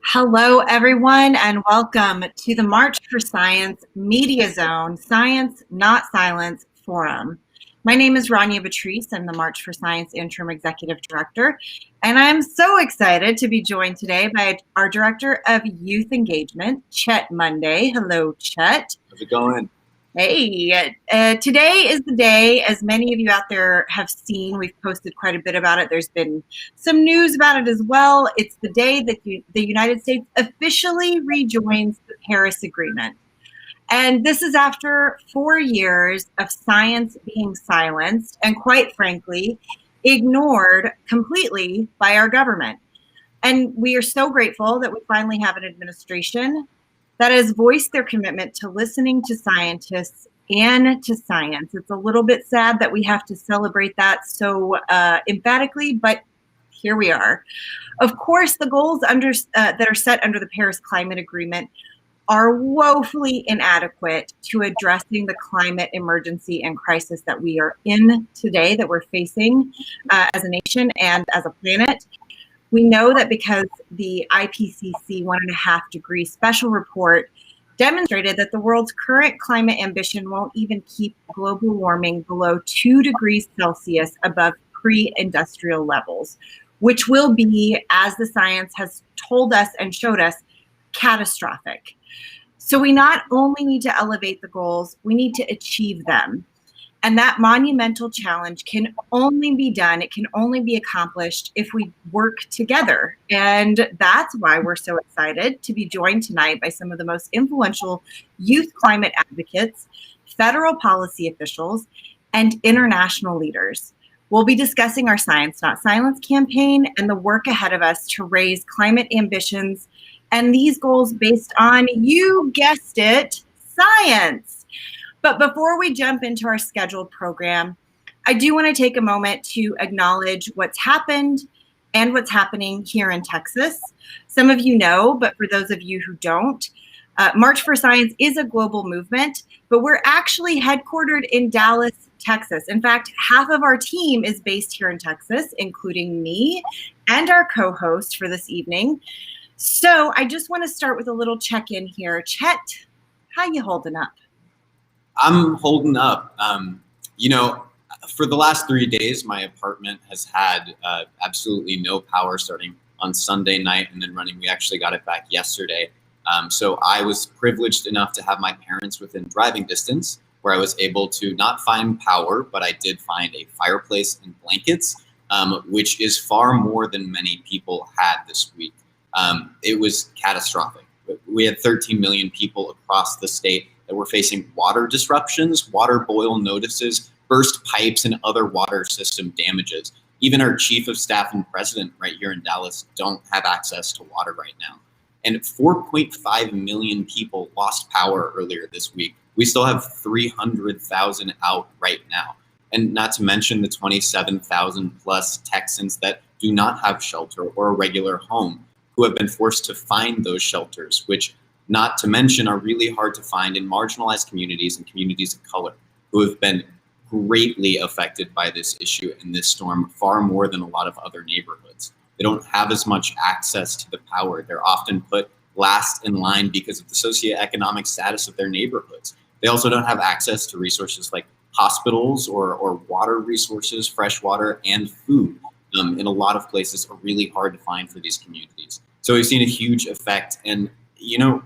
Hello, everyone, and welcome to the March for Science Media Zone Science, Not Silence Forum. My name is Rania Batrice. I'm the March for Science Interim Executive Director, and I'm so excited to be joined today by our Director of Youth Engagement, Chet Monday. Hello, Chet. How's it going? Hey, today is the day, as many of you out there have seen, we've posted quite a bit about it. There's been some news about it as well. It's the day that the United States officially rejoins the Paris Agreement. And this is after 4 years of science being silenced and, quite frankly, ignored completely by our government. And we are so grateful that we finally have an administration that has voiced their commitment to listening to scientists and to science. It's a little bit sad that we have to celebrate that so emphatically, but here we are. Of course, the goals that are set under the Paris Climate Agreement are woefully inadequate to addressing the climate emergency and crisis that we are in today, that we're facing as a nation and as a planet. We know that because the IPCC 1.5 degree special report demonstrated that the world's current climate ambition won't even keep global warming below 2 degrees Celsius above pre-industrial levels, which will be, as the science has told us and showed us, catastrophic. So we not only need to elevate the goals, we need to achieve them. And that monumental challenge can only be done, it can only be accomplished if we work together. And that's why we're so excited to be joined tonight by some of the most influential youth climate advocates, federal policy officials, and international leaders. We'll be discussing our Science Not Silence campaign and the work ahead of us to raise climate ambitions and these goals based on, you guessed it, science. But before we jump into our scheduled program, I do want to take a moment to acknowledge what's happened and what's happening here in Texas. Some of you know, but for those of you who don't, March for Science is a global movement, but we're actually headquartered in Dallas, Texas. In fact, half of our team is based here in Texas, including me and our co-host for this evening. So I just want to start with a little check-in here. Chet, how you holding up? I'm holding up. For the last 3 days, my apartment has had absolutely no power starting on Sunday night and then running. We actually got it back yesterday. So I was privileged enough to have my parents within driving distance where I was able to not find power, but I did find a fireplace and blankets, which is far more than many people had this week. It was catastrophic. We had 13 million people across the state that were facing water disruptions, water boil notices, burst pipes, and other water system damages. Even our chief of staff and president right here in Dallas don't have access to water right now. And 4.5 million people lost power earlier this week. We still have 300,000 out right now. And not to mention the 27,000 plus Texans that do not have shelter or a regular home, who have been forced to find those shelters, which not to mention are really hard to find in marginalized communities and communities of color who have been greatly affected by this issue and this storm far more than a lot of other neighborhoods. They don't have as much access to the power. They're often put last in line because of the socioeconomic status of their neighborhoods. They also don't have access to resources like hospitals or water resources, fresh water, and food. In a lot of places are really hard to find for these communities. So we've seen a huge effect. And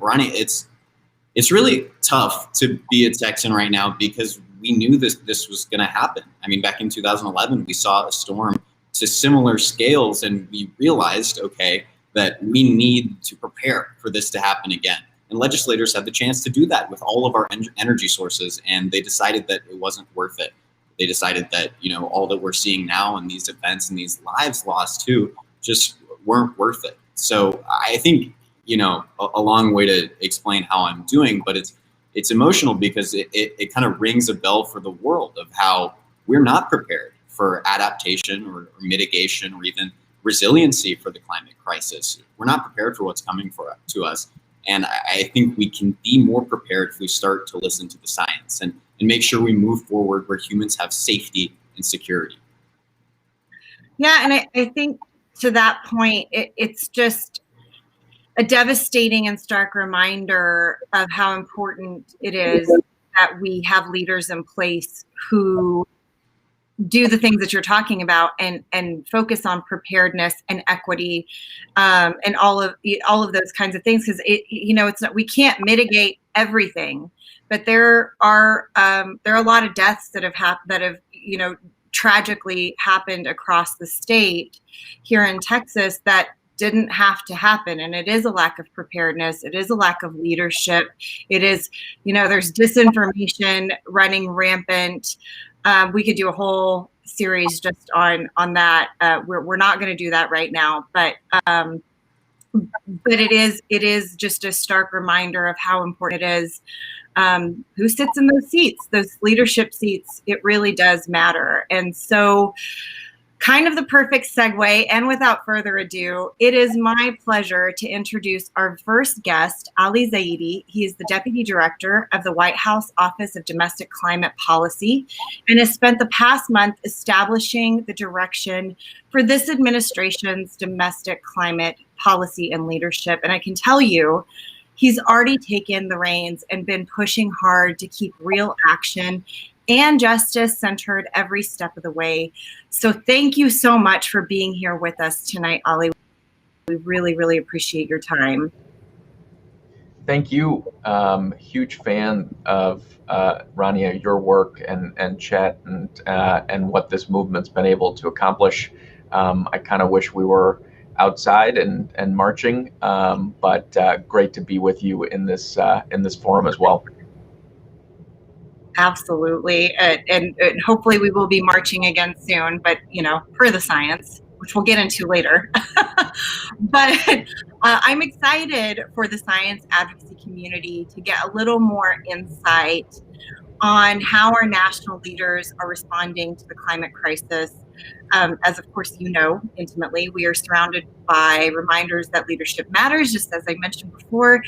Ronnie, it's really tough to be a Texan right now because we knew this was going to happen. I mean, back in 2011, we saw a storm to similar scales, and we realized, okay, that we need to prepare for this to happen again. And legislators had the chance to do that with all of our energy sources, and they decided that it wasn't worth it. They decided that, all that we're seeing now in these events and these lives lost too, just weren't worth it. So I think, a long way to explain how I'm doing, but it's emotional because it kind of rings a bell for the world of how we're not prepared for adaptation or mitigation or even resiliency for the climate crisis. We're not prepared for what's coming to us. And I think we can be more prepared if we start to listen to the science and make sure we move forward where humans have safety and security. Yeah, and I think to that point, it's just a devastating and stark reminder of how important it is that we have leaders in place who do the things that you're talking about and focus on preparedness and equity, and all of those kinds of things, because it's not, we can't mitigate everything, but there are a lot of deaths that have tragically happened across the state here in Texas that didn't have to happen. And it is a lack of preparedness. It is a lack of leadership. It is, there's disinformation running rampant. We could do a whole series just on that. We're not going to do that right now, but it is just a stark reminder of how important it is. Who sits in those seats, those leadership seats? It really does matter. And so, kind of the perfect segue, and without further ado, it is my pleasure to introduce our first guest, Ali Zaidi. He is the Deputy Director of the White House Office of Domestic Climate Policy and has spent the past month establishing the direction for this administration's domestic climate policy and leadership. And I can tell you, he's already taken the reins and been pushing hard to keep real action and justice centered every step of the way. So thank you so much for being here with us tonight, Ali. We really, really appreciate your time. Thank you. Huge fan of Rania, your work and Chet and what this movement's been able to accomplish. I kind of wish we were outside and marching, but great to be with you in this forum as well. Absolutely. And hopefully we will be marching again soon, but, per the science, which we'll get into later. But I'm excited for the science advocacy community to get a little more insight on how our national leaders are responding to the climate crisis. As of course you know intimately, we are surrounded by reminders that leadership matters, just as I mentioned before.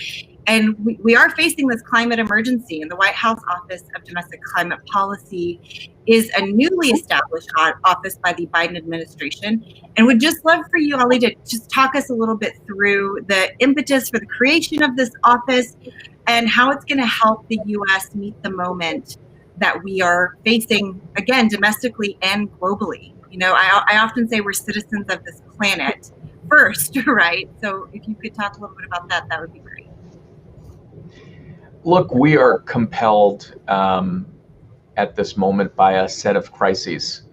And we are facing this climate emergency, and the White House Office of Domestic Climate Policy is a newly established office by the Biden administration. And would just love for you, Ali, to just talk us a little bit through the impetus for the creation of this office and how it's going to help the U.S. meet the moment that we are facing, again, domestically and globally. I often say we're citizens of this planet first, right? So if you could talk a little bit about that, that would be great. Look, we are compelled at this moment by a set of crises.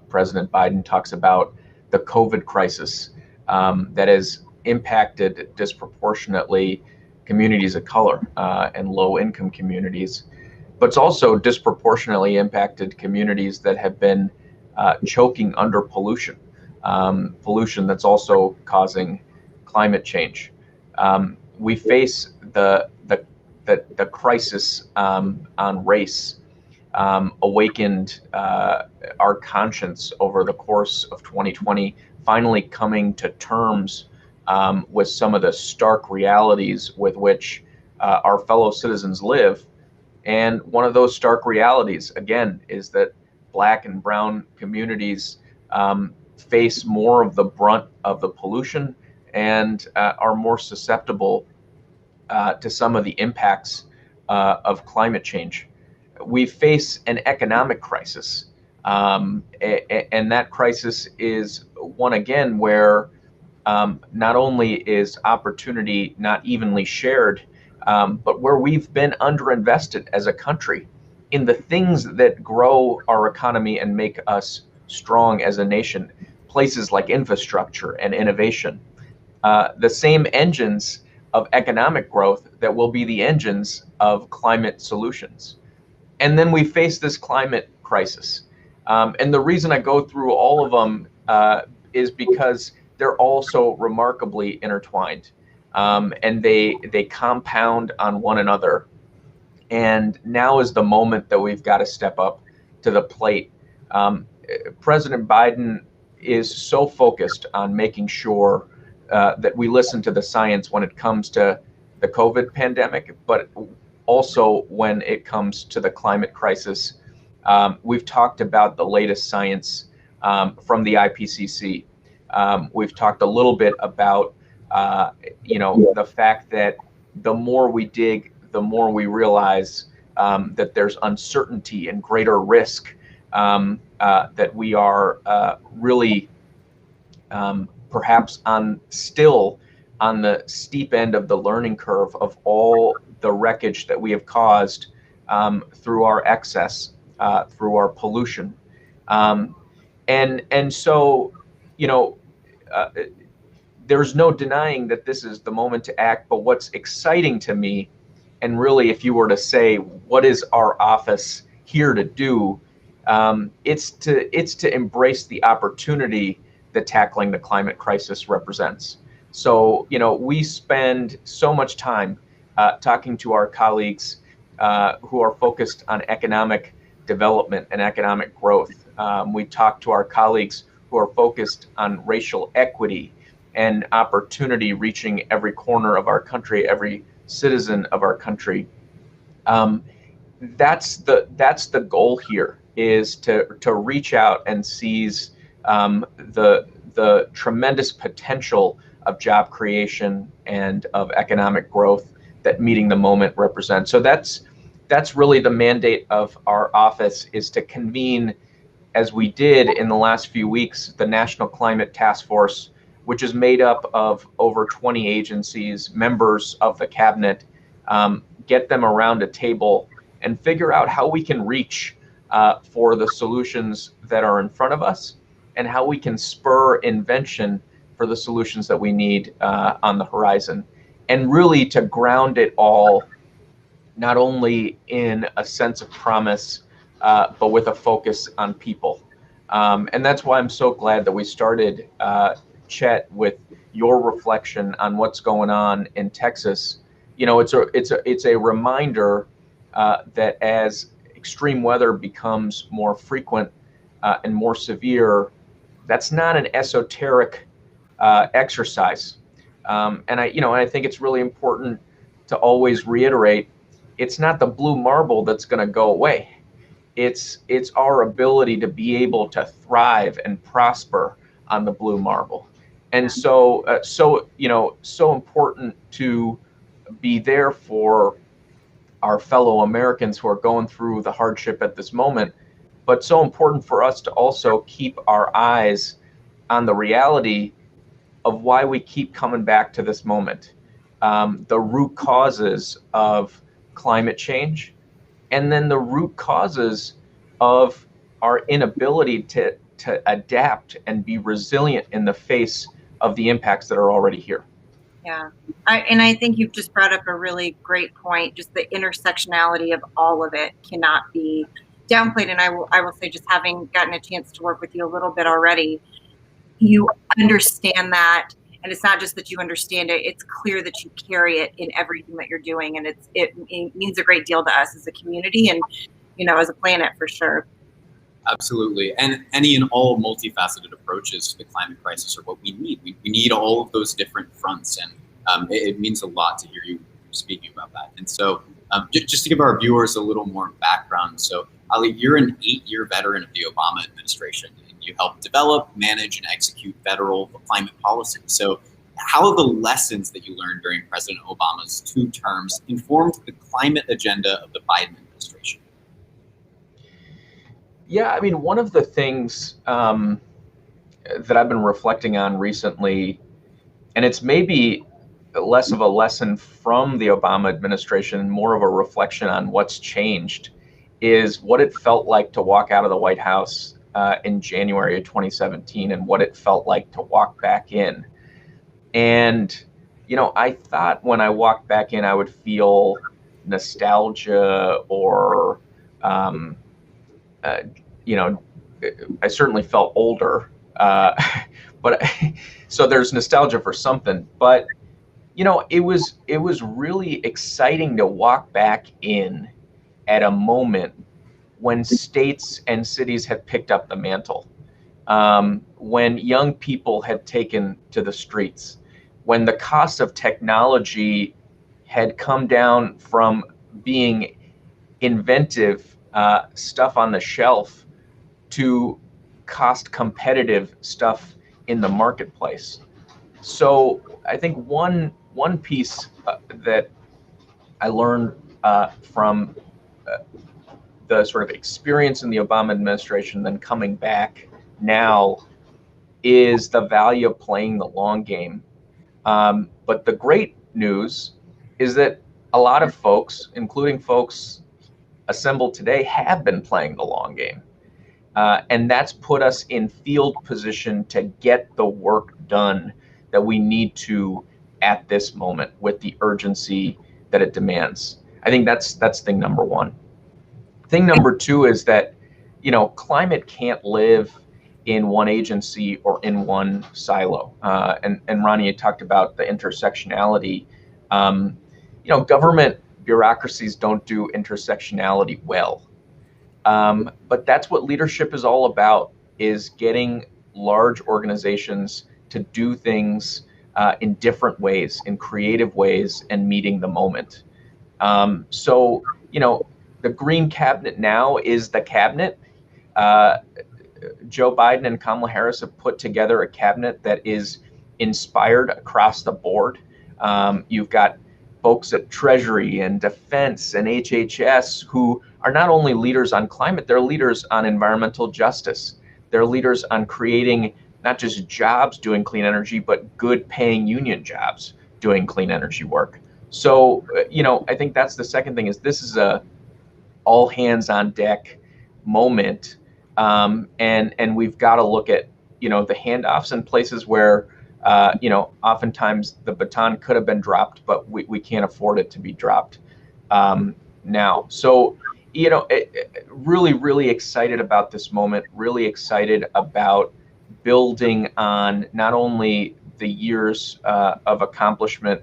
President Biden talks about the COVID crisis that has impacted disproportionately communities of color and low-income communities, but it's also disproportionately impacted communities that have been choking under pollution that's also causing climate change. We face the crisis on race awakened our conscience over the course of 2020, finally coming to terms with some of the stark realities with which our fellow citizens live. And one of those stark realities, again, is that Black and brown communities face more of the brunt of the pollution and are more susceptible to some of the impacts of climate change. We face an economic crisis, and that crisis is one, again, where not only is opportunity not evenly shared, but where we've been underinvested as a country in the things that grow our economy and make us strong as a nation, places like infrastructure and innovation, the same engines of economic growth that will be the engines of climate solutions. And then we face this climate crisis. And the reason I go through all of them is because they're all so remarkably intertwined, and they compound on one another. And now is the moment that we've got to step up to the plate. President Biden is so focused on making sure that we listen to the science when it comes to the COVID pandemic, but also when it comes to the climate crisis. We've talked about the latest science from the IPCC. We've talked a little bit about the fact that the more we dig, the more we realize that there's uncertainty and greater risk, that we are really perhaps still on the steep end of the learning curve of all the wreckage that we have caused through our excess, through our pollution. And so, there's no denying that this is the moment to act. But what's exciting to me, and really, if you were to say, what is our office here to do? It's to embrace the opportunity that tackling the climate crisis represents. So, we spend so much time talking to our colleagues who are focused on economic development and economic growth. We talk to our colleagues who are focused on racial equity and opportunity, reaching every corner of our country, every citizen of our country. That's the goal here, is to reach out and seize the tremendous potential of job creation and of economic growth that Meeting the Moment represents. So that's really the mandate of our office, is to convene, as we did in the last few weeks, the National Climate Task Force, which is made up of over 20 agencies, members of the cabinet, get them around a table and figure out how we can reach for the solutions that are in front of us, and how we can spur invention for the solutions that we need on the horizon. And really to ground it all, not only in a sense of promise, but with a focus on people. And that's why I'm so glad that we started, Chet, with your reflection on what's going on in Texas. It's a reminder that as extreme weather becomes more frequent and more severe, that's not an esoteric exercise. And I think it's really important to always reiterate, it's not the blue marble that's going to go away. It's our ability to be able to thrive and prosper on the blue marble. And so important to be there for our fellow Americans who are going through the hardship at this moment, but so important for us to also keep our eyes on the reality of why we keep coming back to this moment, the root causes of climate change, and then the root causes of our inability to adapt and be resilient in the face of the impacts that are already here. Yeah, I think you've just brought up a really great point. Just the intersectionality of all of it cannot be downplayed. And I will say, just having gotten a chance to work with you a little bit already, you understand that, and it's not just that you understand it, it's clear that you carry it in everything that you're doing, and it means a great deal to us as a community and as a planet, for sure. Absolutely. And any and all multifaceted approaches to the climate crisis are what we need. We need all of those different fronts, and it means a lot to hear you speaking about that. And so just to give our viewers a little more background, so Ali, you're an 8-year veteran of the Obama administration, and you helped develop, manage, and execute federal climate policy. So how have the lessons that you learned during President Obama's 2 terms informed the climate agenda of the Biden administration? Yeah, I mean, one of the things that I've been reflecting on recently, and it's maybe less of a lesson from the Obama administration, more of a reflection on what's changed, is what it felt like to walk out of the White House in January of 2017 and what it felt like to walk back in. And, I thought when I walked back in, I would feel nostalgia or I certainly felt older, but so there's nostalgia for something. But it was really exciting to walk back in at a moment when states and cities had picked up the mantle, when young people had taken to the streets, when the cost of technology had come down from being inventive stuff on the shelf to cost competitive stuff in the marketplace. So I think one piece that I learned from the sort of experience in the Obama administration, then coming back now, is the value of playing the long game. But the great news is that a lot of folks, including folks assembled today, have been playing the long game. And that's put us in field position to get the work done that we need to at this moment with the urgency that it demands. I think that's thing number one. Thing number two is that, climate can't live in one agency or in one silo. And Ronnie had talked about the intersectionality. Government bureaucracies don't do intersectionality well. But that's what leadership is all about, is getting large organizations to do things in different ways, in creative ways, and meeting the moment. So, the Green Cabinet now is the cabinet. Joe Biden and Kamala Harris have put together a cabinet that is inspired across the board. You've got folks at Treasury and Defense and HHS who are not only leaders on climate, they're leaders on environmental justice. They're leaders on creating not just jobs doing clean energy, but good paying union jobs doing clean energy work. So, I think that's the second thing, is this is a all hands on deck moment. And we've got to look at, the handoffs in places where, oftentimes the baton could have been dropped, but we can't afford it to be dropped now. So, really, really excited about this moment, really excited about building on not only the years of accomplishment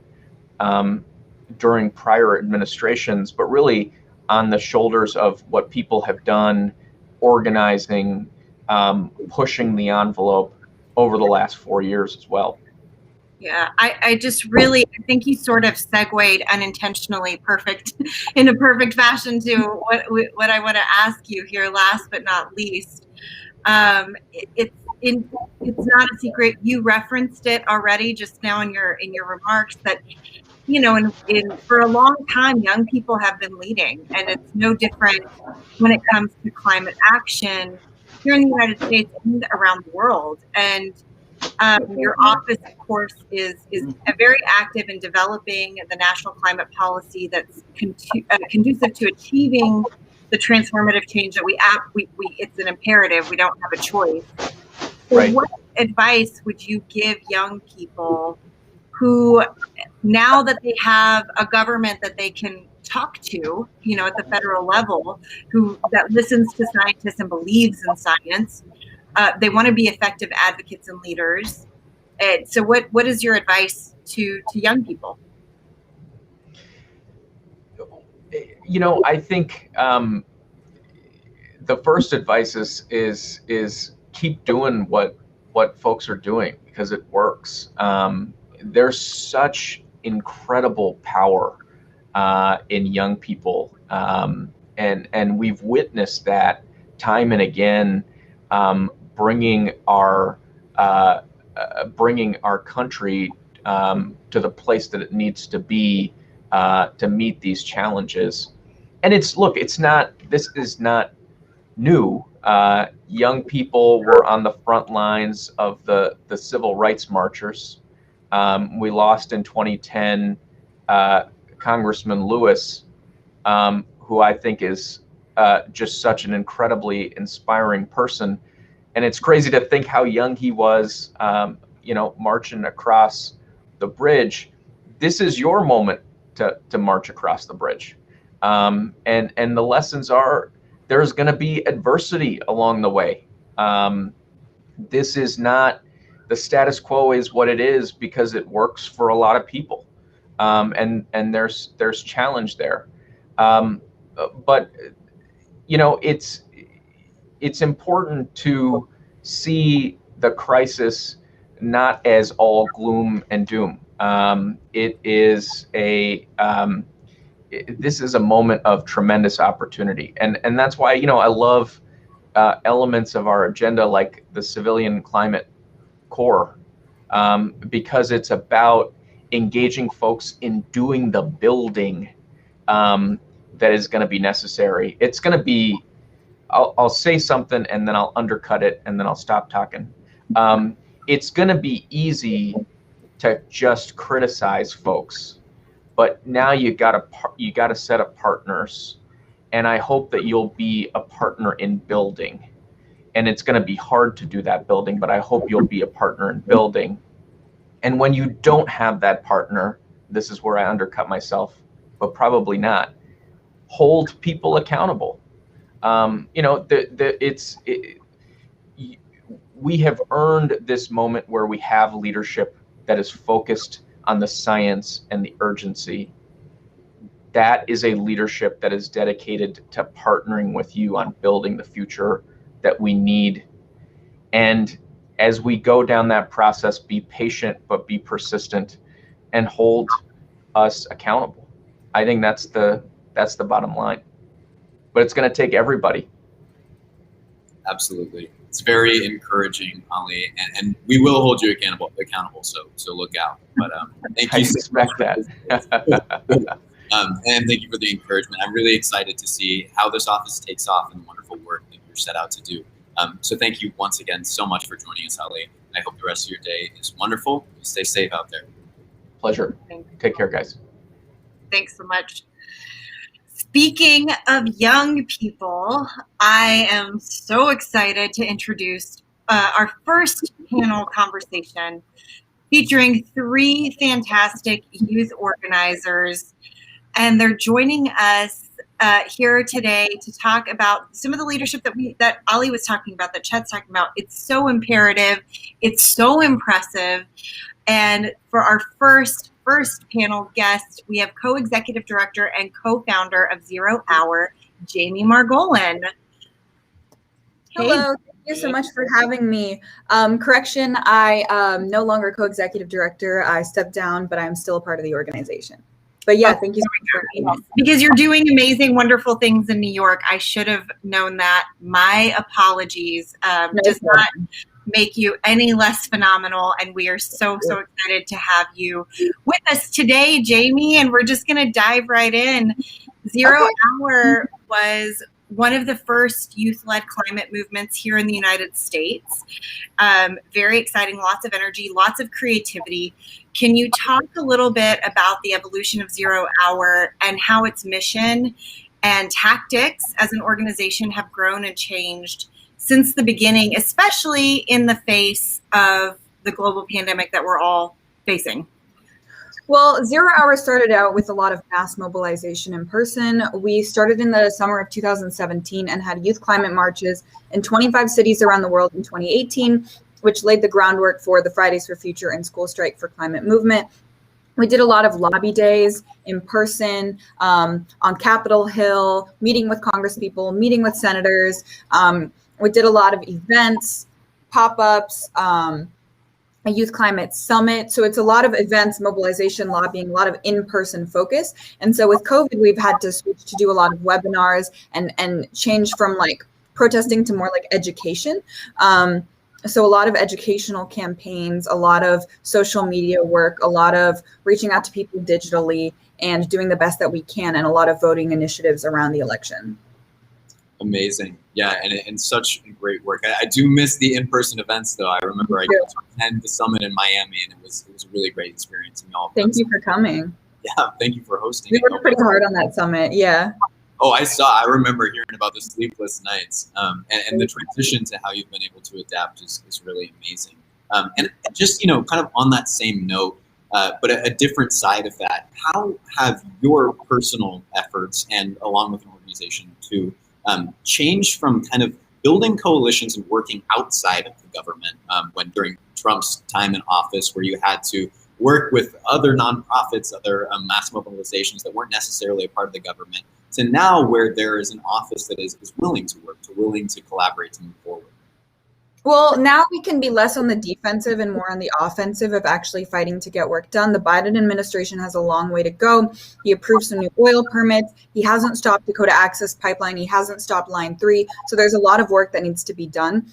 during prior administrations, but really on the shoulders of what people have done, organizing, pushing the envelope over the last 4 years as well. Yeah, I think you sort of segued unintentionally in a perfect fashion to what I want to ask you here, last but not least. It's not a secret. You referenced it already just now in your remarks that, for a long time, young people have been leading, and it's no different when it comes to climate action here in the United States and around the world. And your office, of course, is very active in developing the national climate policy that's conducive to achieving the transformative change that we it's an imperative. We don't have a choice. So right. What advice would you give young people who, now that they have a government that they can talk to, at the federal level, that listens to scientists and believes in science, they want to be effective advocates and leaders. And so what is your advice to young people? I think the first advice is keep doing what folks are doing, because it works. There's such incredible power in young people, and we've witnessed that time and again, bringing our country to the place that it needs to be to meet these challenges. And this is not new. Young people were on the front lines of the civil rights marchers. We lost in 2010 Congressman Lewis, who I think is just such an incredibly inspiring person. And it's crazy to think how young he was, marching across the bridge. This is your moment to march across the bridge. And the lessons are, there's going to be adversity along the way. This is not, the status quo is what it is because it works for a lot of people. And there's challenge there. But it's important to see the crisis not as all gloom and doom. This is a moment of tremendous opportunity, and that's why I love elements of our agenda like the Civilian Climate Corps, because it's about engaging folks in doing the building that is going to be necessary. It's going to be, I'll say something and then I'll undercut it and then I'll stop talking. It's going to be easy to just criticize folks, but now you got a set of partners, and I hope that you'll be a partner in building. And it's going to be hard to do that building, but I hope you'll be a partner in building. And when you don't have that partner, this is where I undercut myself, but probably not. Hold people accountable. We have earned this moment where we have leadership that is focused on the science and the urgency. That is a leadership that is dedicated to partnering with you on building the future that we need. And as we go down that process, be patient, but be persistent and hold us accountable. I think that's the bottom line. But it's going to take everybody. Absolutely. It's very encouraging, Ali, and we will hold you accountable. So look out. But thank you. I suspect that. And thank you for the encouragement. I'm really excited to see how this office takes off and the wonderful work that you're set out to do. So thank you once again so much for joining us, Ali. I hope the rest of your day is wonderful. Stay safe out there. Pleasure. Take care, guys. Thanks so much. Speaking of young people, I am so excited to introduce our first panel conversation featuring 3 fantastic youth organizers. And they're joining us here today to talk about some of the leadership that Ali was talking about, that Chet's talking about. It's so imperative. It's so impressive. And for our first panel guest, we have co-executive director and co-founder of 0 Hour, Jamie Margolin. Hello, thank you so much for having me. Correction, I am no longer co-executive director. I stepped down, but I'm still a part of the organization. But yeah, thank you so much for having me. Because you're doing amazing, wonderful things in New York. I should have known that. My apologies. Does not make you any less phenomenal, and we are so excited to have you with us today, Jamie, and we're just going to dive right in. 0 Hour was one of the first youth-led climate movements here in the United States. Very exciting, lots of energy, lots of creativity. Can you talk a little bit about the evolution of 0 Hour and how its mission and tactics as an organization have grown and changed since the beginning, especially in the face of the global pandemic that we're all facing? Well, 0 Hour started out with a lot of mass mobilization in person. We started in the summer of 2017 and had youth climate marches in 25 cities around the world in 2018, which laid the groundwork for the Fridays for Future and School Strike for Climate movement. We did a lot of lobby days in person, on Capitol Hill, meeting with congresspeople, meeting with senators. We did a lot of events, pop-ups, a youth climate summit. So it's a lot of events, mobilization, lobbying, a lot of in-person focus. And so with COVID, we've had to switch to do a lot of webinars and change from like protesting to more like education. So a lot of educational campaigns, a lot of social media work, a lot of reaching out to people digitally and doing the best that we can, and a lot of voting initiatives around the election. Amazing. Yeah, and such great work. I do miss the in-person events, though. I remember I got to attend the summit in Miami, and it was a really great experience. And y'all, thank you for coming. Yeah, thank you for hosting. We worked pretty hard on that summit. Yeah. Oh, I remember hearing about the sleepless nights, and the transition to how you've been able to adapt is really amazing. And just, kind of on that same note, but a different side of that, how have your personal efforts, and along with an organization too, changed from kind of building coalitions and working outside of the government when during Trump's time in office, where you had to work with other nonprofits, other mass mobilizations that weren't necessarily a part of the government, to now where there is an office that is willing to work, willing to collaborate, to move forward? Well, now we can be less on the defensive and more on the offensive of actually fighting to get work done. The Biden administration has a long way to go. He approved some new oil permits. He hasn't stopped Dakota Access Pipeline. He hasn't stopped Line 3. So there's a lot of work that needs to be done.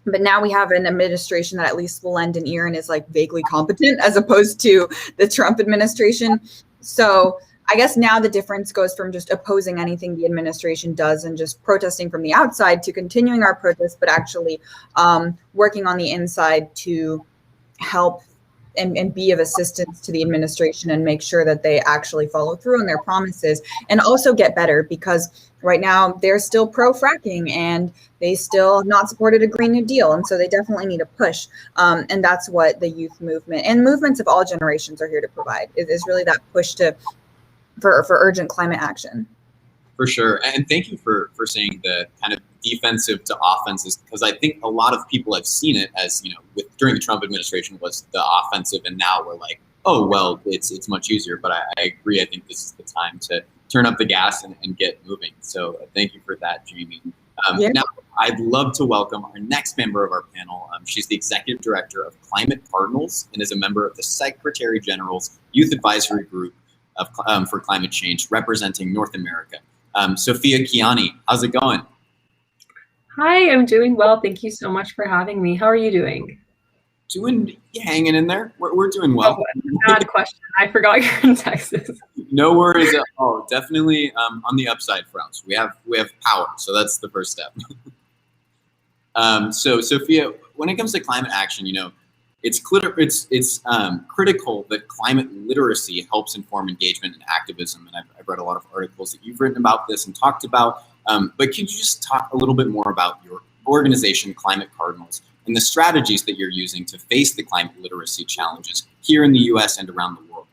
But now we have an administration that at least will lend an ear and is like vaguely competent, as opposed to the Trump administration. So I guess now the difference goes from just opposing anything the administration does and just protesting from the outside to continuing our protests, but actually working on the inside to help and be of assistance to the administration and make sure that they actually follow through on their promises and also get better, because right now they're still pro fracking and they still have not supported a Green New Deal. And so they definitely need a push. And that's what the youth movement and movements of all generations are here to provide, is really that push for urgent climate action. For sure. And thank you for saying the kind of defensive to offenses, because I think a lot of people have seen it as, during the Trump administration was the offensive, and now we're like, oh, well, it's much easier. But I agree. I think this is the time to turn up the gas and get moving. So thank you for that, Jamie. Now, I'd love to welcome our next member of our panel. She's the Executive Director of Climate Cardinals and is a member of the Secretary General's Youth Advisory Group for Climate Change, representing North America. Sophia Kiani, how's it going? Hi, I'm doing well. Thank you so much for having me. How are you doing? Hanging in there. We're doing well. Oh, bad question. I forgot you're in Texas. No worries at all. Definitely on the upside for us. We have power, so that's the first step. So Sophia, when it comes to climate action, it's critical that climate literacy helps inform engagement and activism. And I've read a lot of articles that you've written about this and talked about. But could you just talk a little bit more about your organization, Climate Cardinals, and the strategies that you're using to face the climate literacy challenges here in the U.S. and around the world?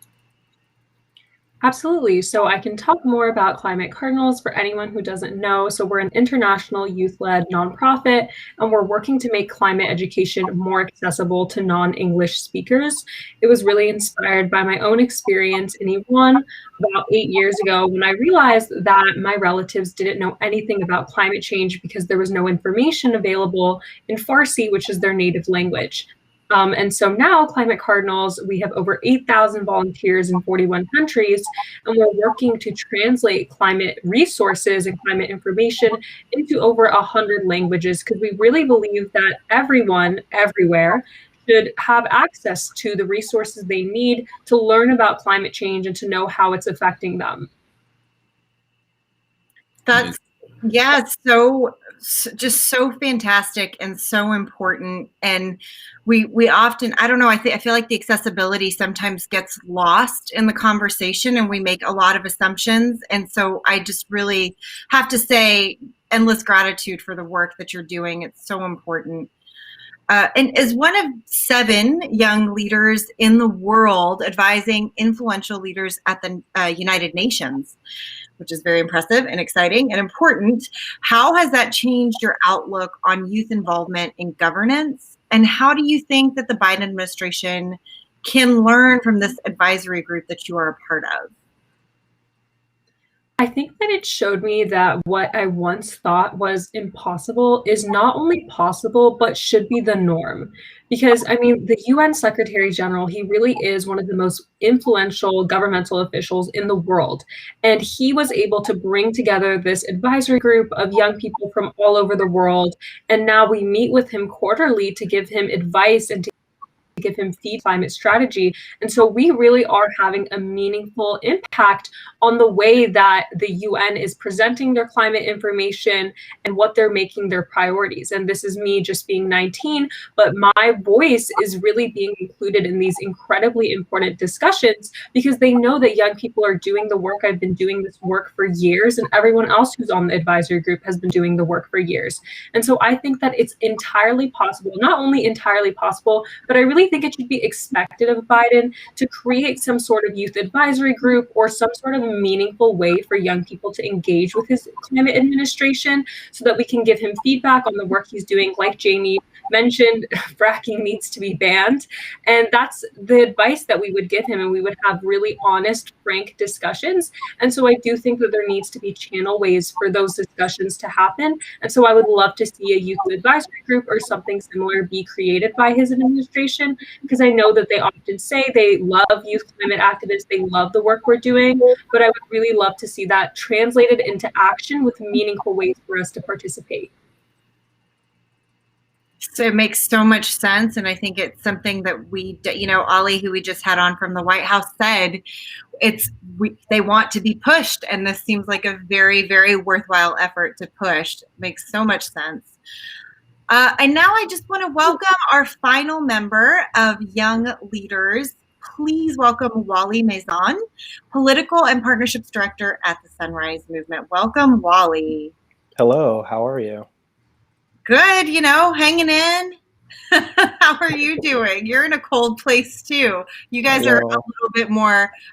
Absolutely. So I can talk more about Climate Cardinals for anyone who doesn't know. So we're an international youth-led nonprofit, and we're working to make climate education more accessible to non-English speakers. It was really inspired by my own experience in Iran about 8 years ago, when I realized that my relatives didn't know anything about climate change because there was no information available in Farsi, which is their native language. And so now Climate Cardinals, we have over 8,000 volunteers in 41 countries, and we're working to translate climate resources and climate information into over 100 languages, because we really believe that everyone, everywhere, should have access to the resources they need to learn about climate change and to know how it's affecting them. That's, just so fantastic and so important. And we often, I don't know, I feel like the accessibility sometimes gets lost in the conversation and we make a lot of assumptions. And so I just really have to say endless gratitude for the work that you're doing. It's so important. And as one of 7 young leaders in the world advising influential leaders at the United Nations, which is very impressive and exciting and important, how has that changed your outlook on youth involvement in governance? And how do you think that the Biden administration can learn from this advisory group that you are a part of? I think that it showed me that what I once thought was impossible is not only possible, but should be the norm. Because, I mean, the UN Secretary General, he really is one of the most influential governmental officials in the world. And he was able to bring together this advisory group of young people from all over the world. And now we meet with him quarterly to give him advice and to give him climate strategy. And so we really are having a meaningful impact on the way that the UN is presenting their climate information and what they're making their priorities. And this is me just being 19, but my voice is really being included in these incredibly important discussions, because they know that young people are doing the work. I've been doing this work for years, and everyone else who's on the advisory group has been doing the work for years. And so I think that it's entirely possible, not only entirely possible, but I really think it should be expected of Biden to create some sort of youth advisory group or some sort of meaningful way for young people to engage with his climate administration, so that we can give him feedback on the work he's doing. Like Jamie mentioned, fracking needs to be banned. And that's the advice that we would give him. And we would have really honest, frank discussions. And so I do think that there needs to be channel ways for those discussions to happen. And so I would love to see a youth advisory group or something similar be created by his administration, because I know that they often say they love youth climate activists, they love the work we're doing, but I would really love to see that translated into action with meaningful ways for us to participate. So it makes so much sense. And I think it's something that Ollie, who we just had on from the White House, said they want to be pushed. And this seems like a very, very worthwhile effort to push. It makes so much sense. And now I just want to welcome our final member of Young Leaders. Please welcome Wally Maison, Political and Partnerships Director at the Sunrise Movement. Welcome, Wally. Hello, how are you? Good, hanging in. How are you doing? You're in a cold place too. You guys are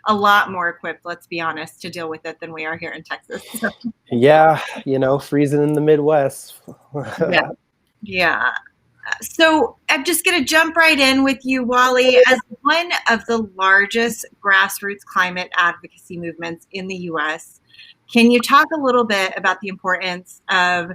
a lot more equipped, let's be honest, to deal with it than we are here in Texas. So. Yeah, freezing in the Midwest. Yeah. So I'm just going to jump right in with you, Wally. As one of the largest grassroots climate advocacy movements in the U.S., can you talk a little bit about the importance of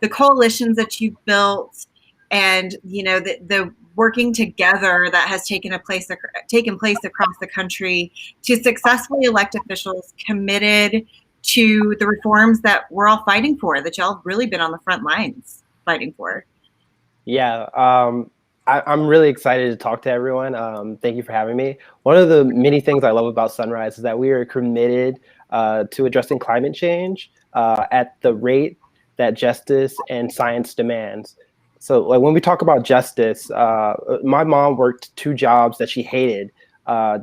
the coalitions that you've built and, the working together that has taken place across the country to successfully elect officials committed to the reforms that we're all fighting for, that y'all have really been on the front lines fighting for? Yeah, I'm really excited to talk to everyone. Thank you for having me. One of the many things I love about Sunrise is that we are committed to addressing climate change at the rate that justice and science demands. So like when we talk about justice, my mom worked 2 jobs that she hated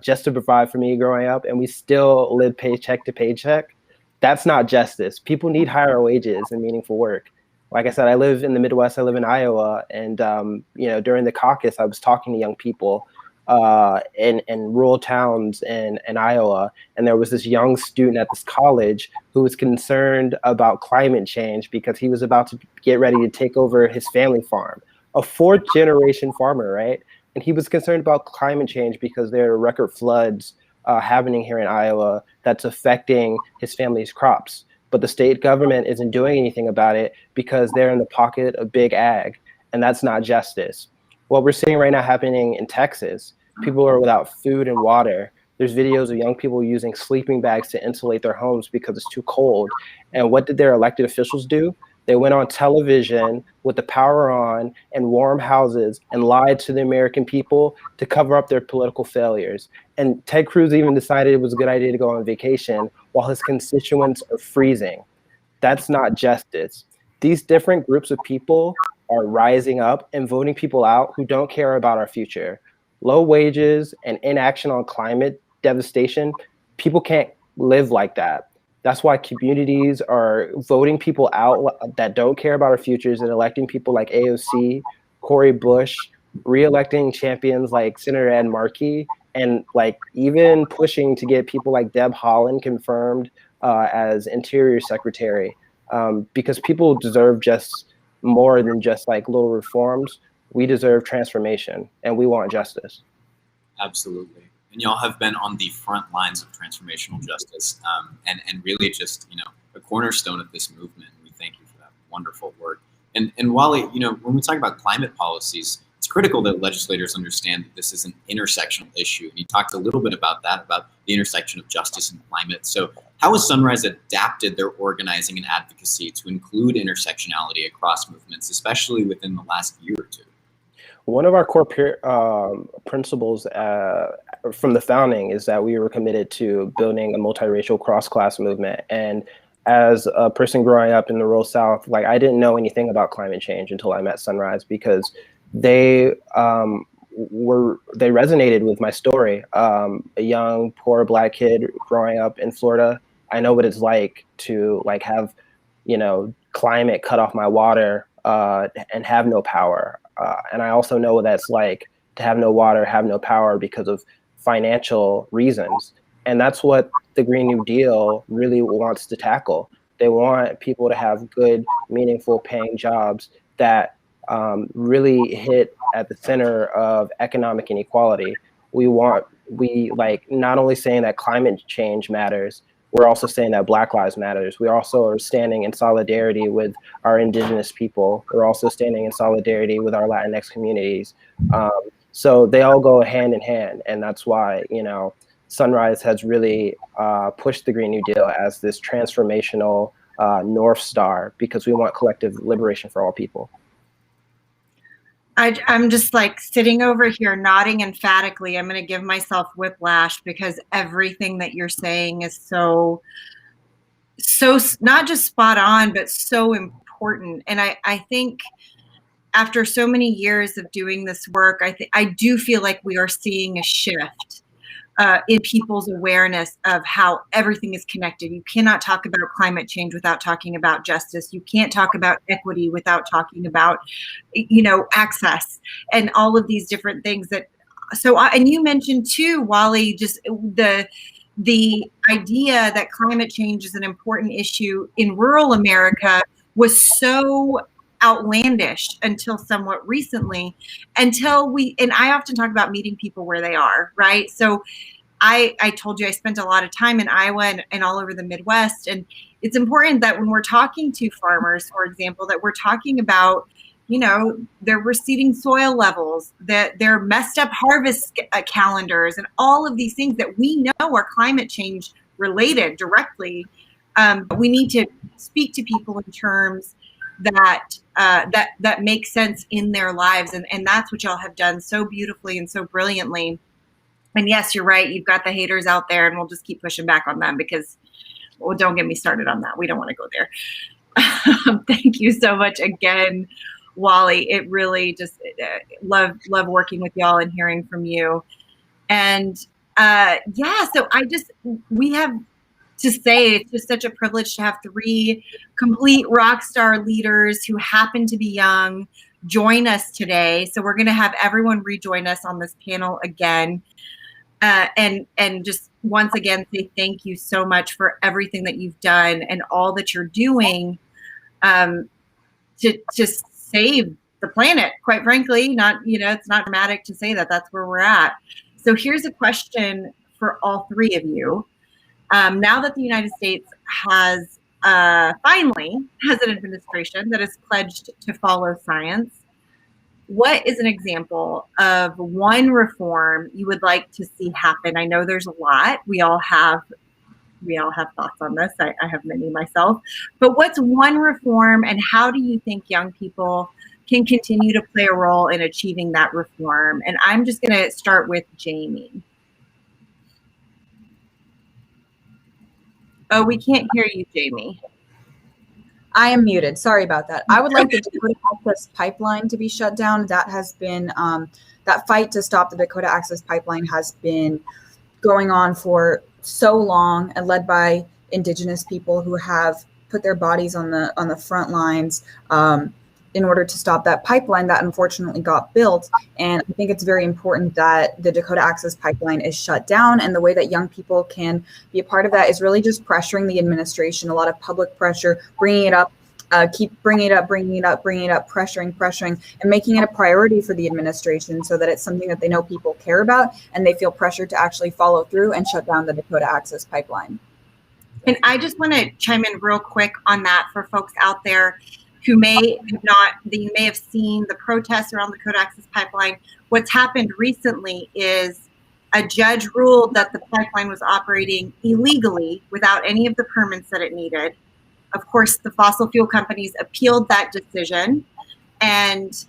just to provide for me growing up, and we still live paycheck to paycheck. That's not justice. People need higher wages and meaningful work. Like I said, I live in the Midwest. I live in Iowa, and during the caucus, I was talking to young people in rural towns in Iowa, and there was this young student at this college who was concerned about climate change because he was about to get ready to take over his family farm, a 4th-generation farmer, right? And he was concerned about climate change because there are record floods happening here in Iowa that's affecting his family's crops. But the state government isn't doing anything about it because they're in the pocket of big ag, and that's not justice. What we're seeing right now happening in Texas, people are without food and water. There's videos of young people using sleeping bags to insulate their homes because it's too cold. And what did their elected officials do? They went on television with the power on and warm houses and lied to the American people to cover up their political failures. And Ted Cruz even decided it was a good idea to go on vacation while his constituents are freezing. That's not justice. These different groups of people are rising up and voting people out who don't care about our future. Low wages and inaction on climate devastation, people can't live like that. That's why communities are voting people out that don't care about our futures and electing people like AOC, Cori Bush, re-electing champions like Senator Ed Markey, and like even pushing to get people like Deb Haaland confirmed as Interior Secretary, because people deserve just more than just like little reforms. We deserve transformation, and we want justice. Absolutely. And y'all have been on the front lines of transformational justice, and really just, a cornerstone of this movement. We thank you for that wonderful work. And Wally, when we talk about climate policies, it's critical that legislators understand that this is an intersectional issue. And you talked a little bit about that, about the intersection of justice and climate. So how has Sunrise adapted their organizing and advocacy to include intersectionality across movements, especially within the last year or two? One of our core principles from the founding is that we were committed to building a multiracial cross-class movement. And as a person growing up in the rural South, like I didn't know anything about climate change until I met Sunrise, because they resonated with my story. A young, poor Black kid growing up in Florida, I know what it's like to have, climate cut off my water and have no power. And I also know what that's like to have no water, have no power because of financial reasons. And that's what the Green New Deal really wants to tackle. They want people to have good, meaningful paying jobs that really hit at the center of economic inequality. We not only saying that climate change matters, we're also saying that Black Lives Matters. We also are standing in solidarity with our Indigenous people. We're also standing in solidarity with our Latinx communities. So they all go hand in hand. And that's why, Sunrise has really pushed the Green New Deal as this transformational North Star, because we want collective liberation for all people. I'm just like sitting over here nodding emphatically. I'm going to give myself whiplash because everything that you're saying is so not just spot on, but so important. And I think after so many years of doing this work, I do feel like we are seeing a shift in people's awareness of how everything is connected. You cannot talk about climate change without talking about justice. You can't talk about equity without talking about, access and all of these different things and you mentioned too, Wally, just the idea that climate change is an important issue in rural America was so outlandish until somewhat recently, and I often talk about meeting people where they are, right? So I told you I spent a lot of time in Iowa and all over the Midwest, and it's important that when we're talking to farmers, for example, that we're talking about, their receding soil levels, that their messed up harvest calendars, and all of these things that we know are climate change related directly. We need to speak to people in terms that make sense in their lives, and that's what y'all have done so beautifully and so brilliantly. And yes, you're right. You've got the haters out there, and we'll just keep pushing back on them because, well, don't get me started on that. We don't want to go there. Thank you so much again, Wally. It really just love working with y'all and hearing from you. And so we have to say it's just such a privilege to have 3 complete rock star leaders who happen to be young join us today. So we're going to have everyone rejoin us on this panel again. And just once again say thank you so much for everything that you've done and all that you're doing to save the planet. Quite frankly, it's not dramatic to say that. That's where we're at. So here's a question for all 3 of you. Now that the United States finally has an administration that is pledged to follow science, what is an example of one reform you would like to see happen? I know there's a lot. We all have thoughts on this. I have many myself. But what's one reform, and how do you think young people can continue to play a role in achieving that reform? And I'm just going to start with Jamie. Oh, we can't hear you, Jamie. I am muted. Sorry about that. I would like the Dakota Access Pipeline to be shut down. That has been, that fight to stop the Dakota Access Pipeline has been going on for so long, and led by Indigenous people who have put their bodies on the front lines in order to stop that pipeline that unfortunately got built. And I think it's very important that the Dakota Access Pipeline is shut down. And the way that young people can be a part of that is really just pressuring the administration, a lot of public pressure, bringing it up, keep bringing it up, pressuring, and making it a priority for the administration so that it's something that they know people care about and they feel pressured to actually follow through and shut down the Dakota Access Pipeline. And I just want to chime in real quick on that for folks out there who may have seen the protests around the Dakota Access Pipeline. What's happened recently is a judge ruled that the pipeline was operating illegally without any of the permits that it needed. Of course, the fossil fuel companies appealed that decision, and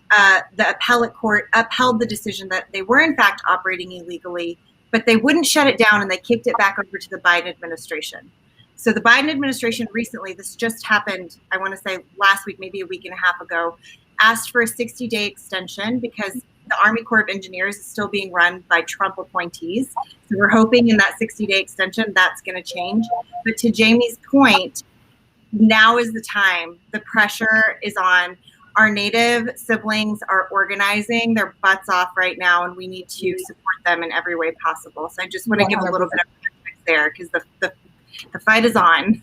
the appellate court upheld the decision that they were in fact operating illegally, but they wouldn't shut it down, and they kicked it back over to the Biden administration. So the Biden administration recently, this just happened, I want to say last week, maybe a week and a half ago, asked for a 60-day extension because the Army Corps of Engineers is still being run by Trump appointees. So we're hoping in that 60-day extension, that's going to change. But to Jamie's point, now is the time. The pressure is on. Our Native siblings are organizing their butts off right now, and we need to support them in every way possible. So I just want to give a little bit of context there because the fight is on.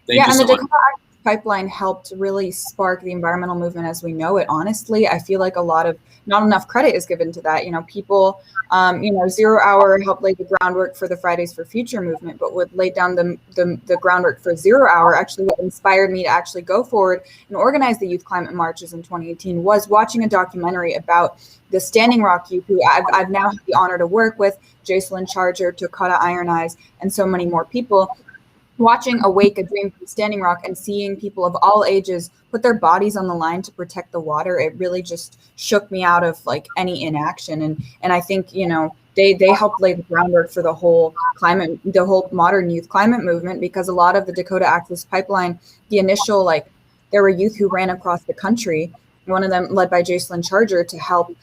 Thank you so much. Dakota Access Pipeline helped really spark the environmental movement as we know it. Honestly, I feel like not enough credit is given to that. People, 0 Hour helped lay the groundwork for the Fridays for Future movement, but what laid down the groundwork for 0 Hour, actually what inspired me to actually go forward and organize the youth climate marches in 2018 was watching a documentary about the Standing Rock youth, who I've now had the honor to work with, Jocelyn Charger, Dakota Iron Eyes, and so many more people. watching Awake, A Dream from Standing Rock, and seeing people of all ages put their bodies on the line to protect the water, it really just shook me out of like any inaction. And I think, you know, they helped lay the groundwork for the whole modern youth climate movement, because a lot of the Dakota Access Pipeline, the initial, like, there were youth who ran across the country, one of them led by Jacelyn Charger, to help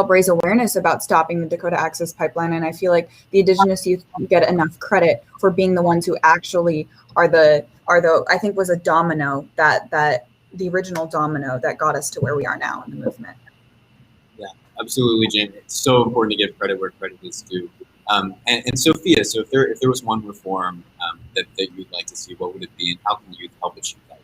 raise awareness about stopping the Dakota Access Pipeline. And I feel like the Indigenous youth don't get enough credit for being the ones who actually are the I think was a domino, that the original domino that got us to where we are now in the movement. Yeah, absolutely, Jen. It's so important to give credit where credit is due. And Sophia, so if there was one reform that you'd like to see, what would it be, and how can youth help achieve that?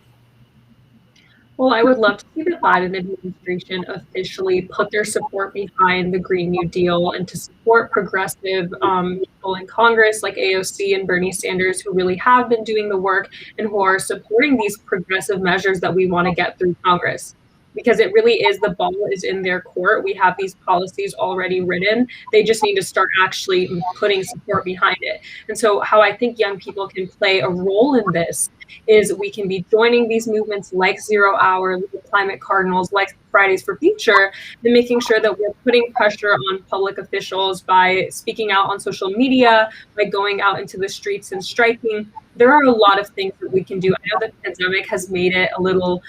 Well, I would love to see the Biden administration officially put their support behind the Green New Deal and to support progressive people in Congress like AOC and Bernie Sanders, who really have been doing the work and who are supporting these progressive measures that we want to get through Congress. Because it really is, the ball is in their court. We have these policies already written. They just need to start actually putting support behind it. And so how I think young people can play a role in this is we can be joining these movements like 0 Hour, like Climate Cardinals, like Fridays for Future, and making sure that we're putting pressure on public officials by speaking out on social media, by going out into the streets and striking. There are a lot of things that we can do. I know the pandemic has made it a little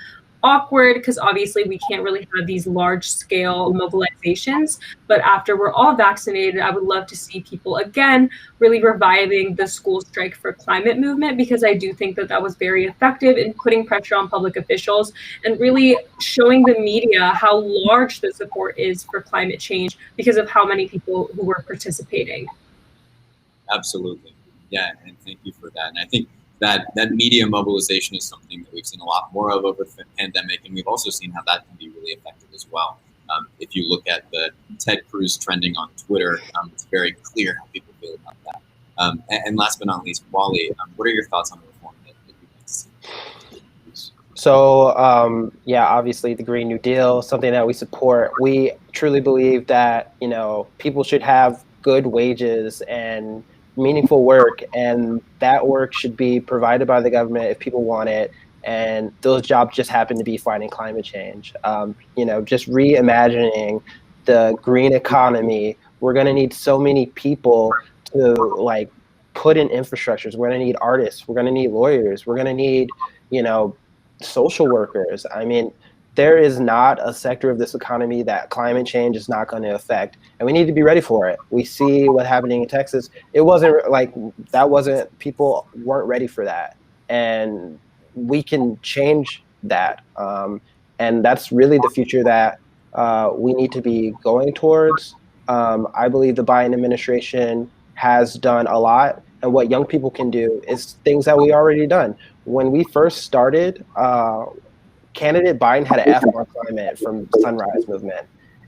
awkward because obviously we can't really have these large scale mobilizations, but after we're all vaccinated, I would love to see people again really reviving the school strike for climate movement, because I do think that that was very effective in putting pressure on public officials and really showing the media how large the support is for climate change because of how many people who were participating. Absolutely. Yeah, and thank you for that. And I think that media mobilization is something that we've seen a lot more of over the pandemic, and we've also seen how that can be really effective as well. If you look at the Ted Cruz trending on Twitter, it's very clear how people feel about that. And last but not least, Wally, what are your thoughts on the reform that you'd like to see? So, yeah, obviously the Green New Deal, something that we support. We truly believe that, you know, people should have good wages and meaningful work, and that work should be provided by the government if people want it, and those jobs just happen to be fighting climate change. You know, just reimagining the green economy. We're going to need so many people to like put in infrastructures. We're going to need artists, we're going to need lawyers, we're going to need, you know, social workers. I mean, there is not a sector of this economy that climate change is not going to affect, and we need to be ready for it. We see what's happening in Texas. It wasn't like that, people weren't ready for that, and we can change that. And that's really the future that we need to be going towards. I believe the Biden administration has done a lot, and what young people can do is things that we already done. When we first started, candidate Biden had an F on climate from the Sunrise Movement.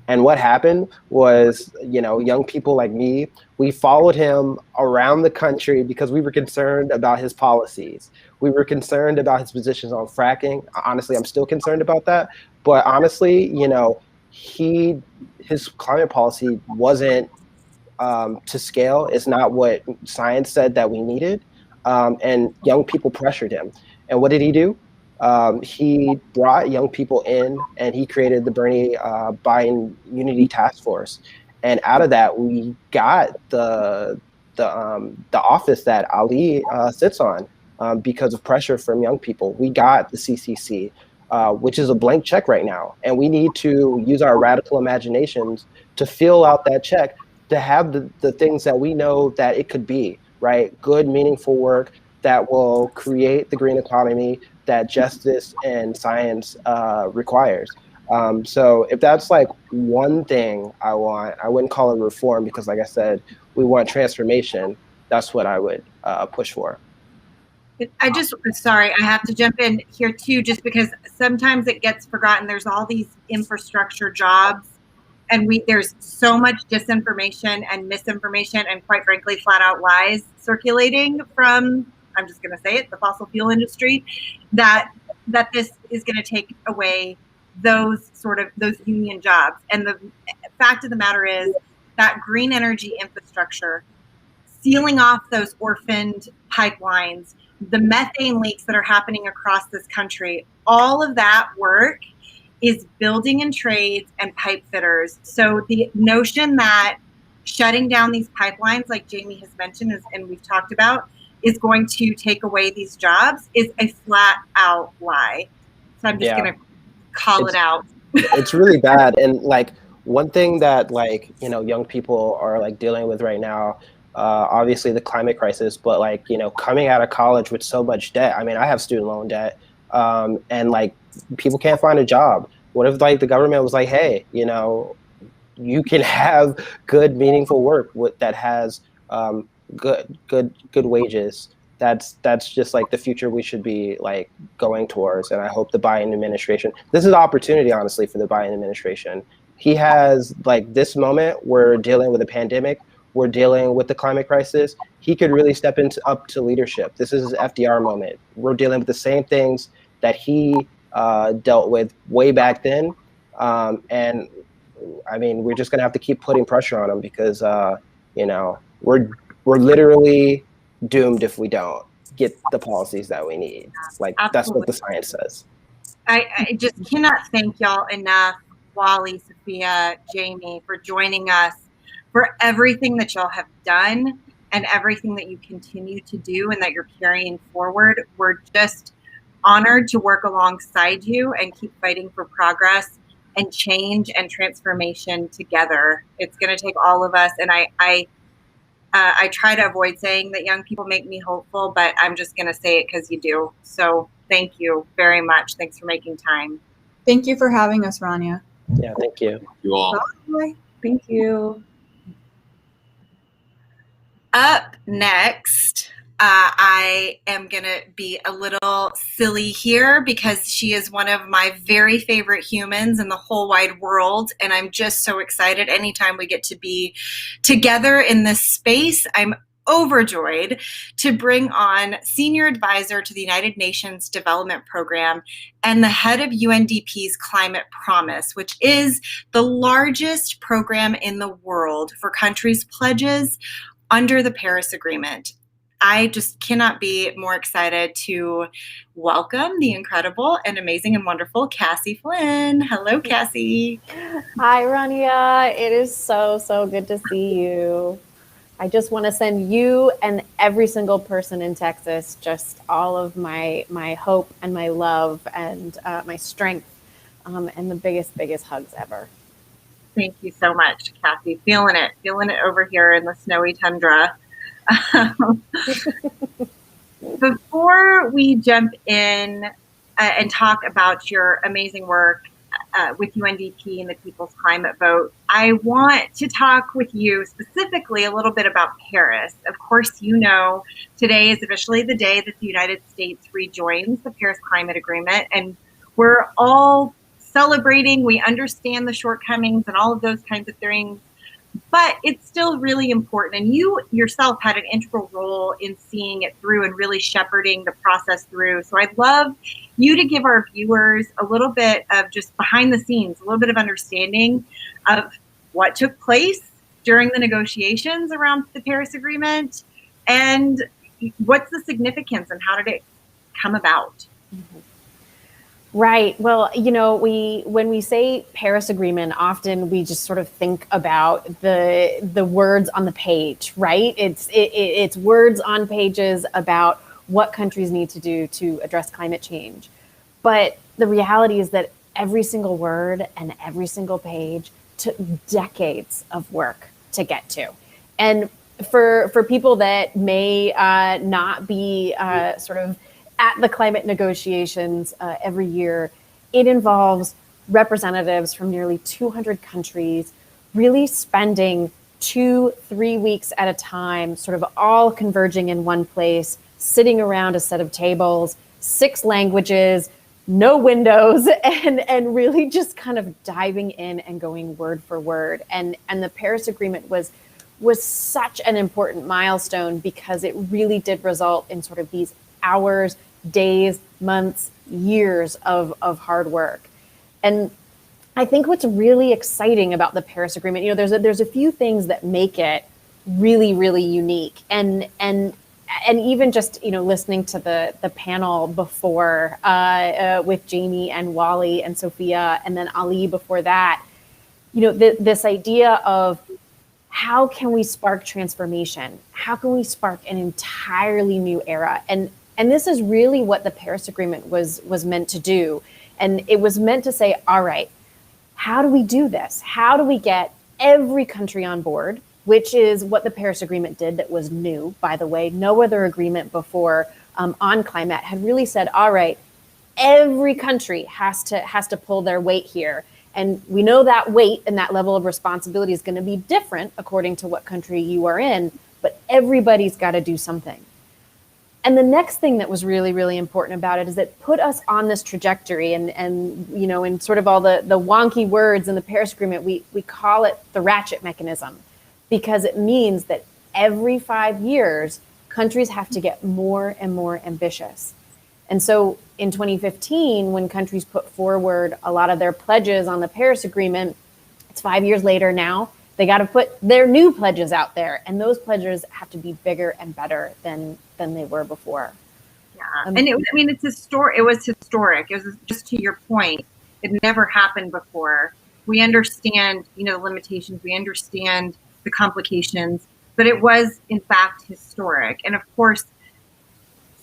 And what happened was, you know, young people like me, we followed him around the country because we were concerned about his policies. We were concerned about his positions on fracking. Honestly, I'm still concerned about that. But honestly, you know, his climate policy wasn't to scale. It's not what science said that we needed. And young people pressured him. And what did he do? He brought young people in, and he created the Bernie Biden Unity Task Force. And out of that, we got the office that Ali sits on because of pressure from young people. We got the CCC, which is a blank check right now. And we need to use our radical imaginations to fill out that check, to have the things that we know that it could be, right? Good, meaningful work that will create the green economy that justice and science requires. So if that's like one thing I want, I wouldn't call it reform, because like I said, we want transformation. That's what I would push for. Sorry, I have to jump in here too, just because sometimes it gets forgotten. There's all these infrastructure jobs, and there's so much disinformation and misinformation and, quite frankly, flat out lies circulating from, I'm just going to say it, the fossil fuel industry, that this is going to take away those union jobs. And the fact of the matter is that green energy infrastructure, sealing off those orphaned pipelines, the methane leaks that are happening across this country, all of that work is building and trades and pipe fitters. So the notion that shutting down these pipelines, like Jamie has mentioned and we've talked about, is going to take away these jobs is a flat out lie. So I'm just going to call it out. It's really bad. And like one thing that like, you know, young people are like dealing with right now, obviously the climate crisis, but like, you know, coming out of college with so much debt. I mean, I have student loan debt, and like people can't find a job. What if like the government was like, hey, you know, you can have good, meaningful work that has good wages. That's just like the future we should be like going towards. And I hope the Biden administration, this is an opportunity, honestly, for the Biden administration. He has like this moment, we're dealing with a pandemic, we're dealing with the climate crisis. He could really step up to leadership. This is his FDR moment. We're dealing with the same things that he dealt with way back then. And I mean, we're just gonna have to keep putting pressure on him because, you know, we're literally doomed if we don't get the policies that we need. Like, absolutely. That's what the science says. I just cannot thank y'all enough, Wally, Sophia, Jamie, for joining us, for everything that y'all have done and everything that you continue to do and that you're carrying forward. We're just honored to work alongside you and keep fighting for progress and change and transformation together. It's going to take all of us. And I try to avoid saying that young people make me hopeful, but I'm just going to say it because you do. So thank you very much. Thanks for making time. Thank you for having us, Rania. Yeah, thank you. Thank you all. Bye. Thank you. Up next, I am going to be a little silly here because she is one of my very favorite humans in the whole wide world. And I'm just so excited anytime we get to be together in this space. I'm overjoyed to bring on Senior Advisor to the United Nations Development Program and the head of UNDP's Climate Promise, which is the largest program in the world for countries' pledges under the Paris Agreement. I just cannot be more excited to welcome the incredible and amazing and wonderful Cassie Flynn. Hello, Cassie. Hi, Rania. It is so good to see you. I just want to send you and every single person in Texas just all of my hope and my love and my strength and the biggest hugs ever. Thank you so much, Cassie. Feeling it over here in the snowy tundra. Before we jump in and talk about your amazing work with UNDP and the People's Climate Vote, I want to talk with you specifically a little bit about Paris. Of course, you know, today is officially the day that the United States rejoins the Paris Climate Agreement, and we're all celebrating. We understand the shortcomings and all of those kinds of things, but it's still really important. And you yourself had an integral role in seeing it through and really shepherding the process through. So I'd love you to give our viewers a little bit of just behind the scenes, a little bit of understanding of what took place during the negotiations around the Paris Agreement and what's the significance and how did it come about? Mm-hmm. Right. Well, you know, when we say Paris Agreement, often we just sort of think about the words on the page, right? It's words on pages about what countries need to do to address climate change. But the reality is that every single word and every single page took decades of work to get to. And for people that may not be sort of at the climate negotiations every year, it involves representatives from nearly 200 countries really spending 2-3 weeks at a time, sort of all converging in one place, sitting around a set of tables, 6 languages, no windows, and really just kind of diving in and going word for word. And the Paris Agreement was such an important milestone because it really did result in sort of these hours, days, months, years of hard work. And I think what's really exciting about the Paris Agreement, you know, there's a few things that make it really, really unique. And and even just, listening to the panel before with Jamie and Wally and Sophia, and then Ali before that, this idea of how can we spark transformation? How can we spark an entirely new era? And this is really what the Paris Agreement was meant to do. And it was meant to say, all right, how do we do this? How do we get every country on board, which is what the Paris Agreement did, that was new, by the way. No other agreement before on climate had really said, all right, every country has to pull their weight here. And we know that weight and that level of responsibility is going to be different according to what country you are in, but everybody's got to do something. And the next thing that was really, really important about it is that put us on this trajectory, and in sort of all the wonky words in the Paris Agreement, we call it the ratchet mechanism, because it means that every 5 years, countries have to get more and more ambitious. And so in 2015, when countries put forward a lot of their pledges on the Paris Agreement, it's 5 years later now, they got to put their new pledges out there. And those pledges have to be bigger and better than they were before. Yeah. And it was historic. It was, just to your point, it never happened before. We understand, the limitations. We understand the complications, but it was in fact historic. And of course,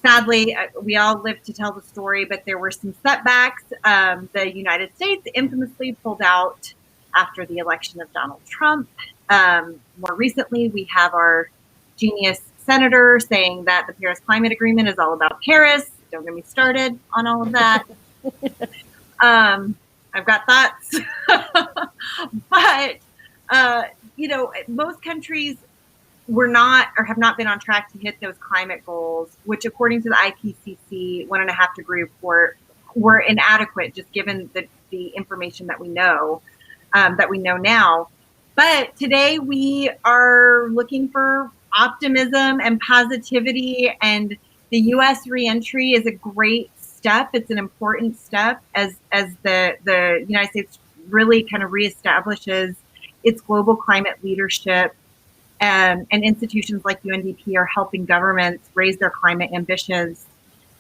sadly, we all live to tell the story, but there were some setbacks. The United States infamously pulled out after the election of Donald Trump. More recently, we have our genius senator saying that the Paris Climate Agreement is all about Paris. Don't get me started on all of that. I've got thoughts. But, most countries were not or have not been on track to hit those climate goals, which according to the IPCC 1.5 degree report were inadequate, just given the information that we know now. But today we are looking for optimism and positivity, and the U.S. reentry is a great step. It's an important step as the United States really kind of reestablishes its global climate leadership. And institutions like UNDP are helping governments raise their climate ambitions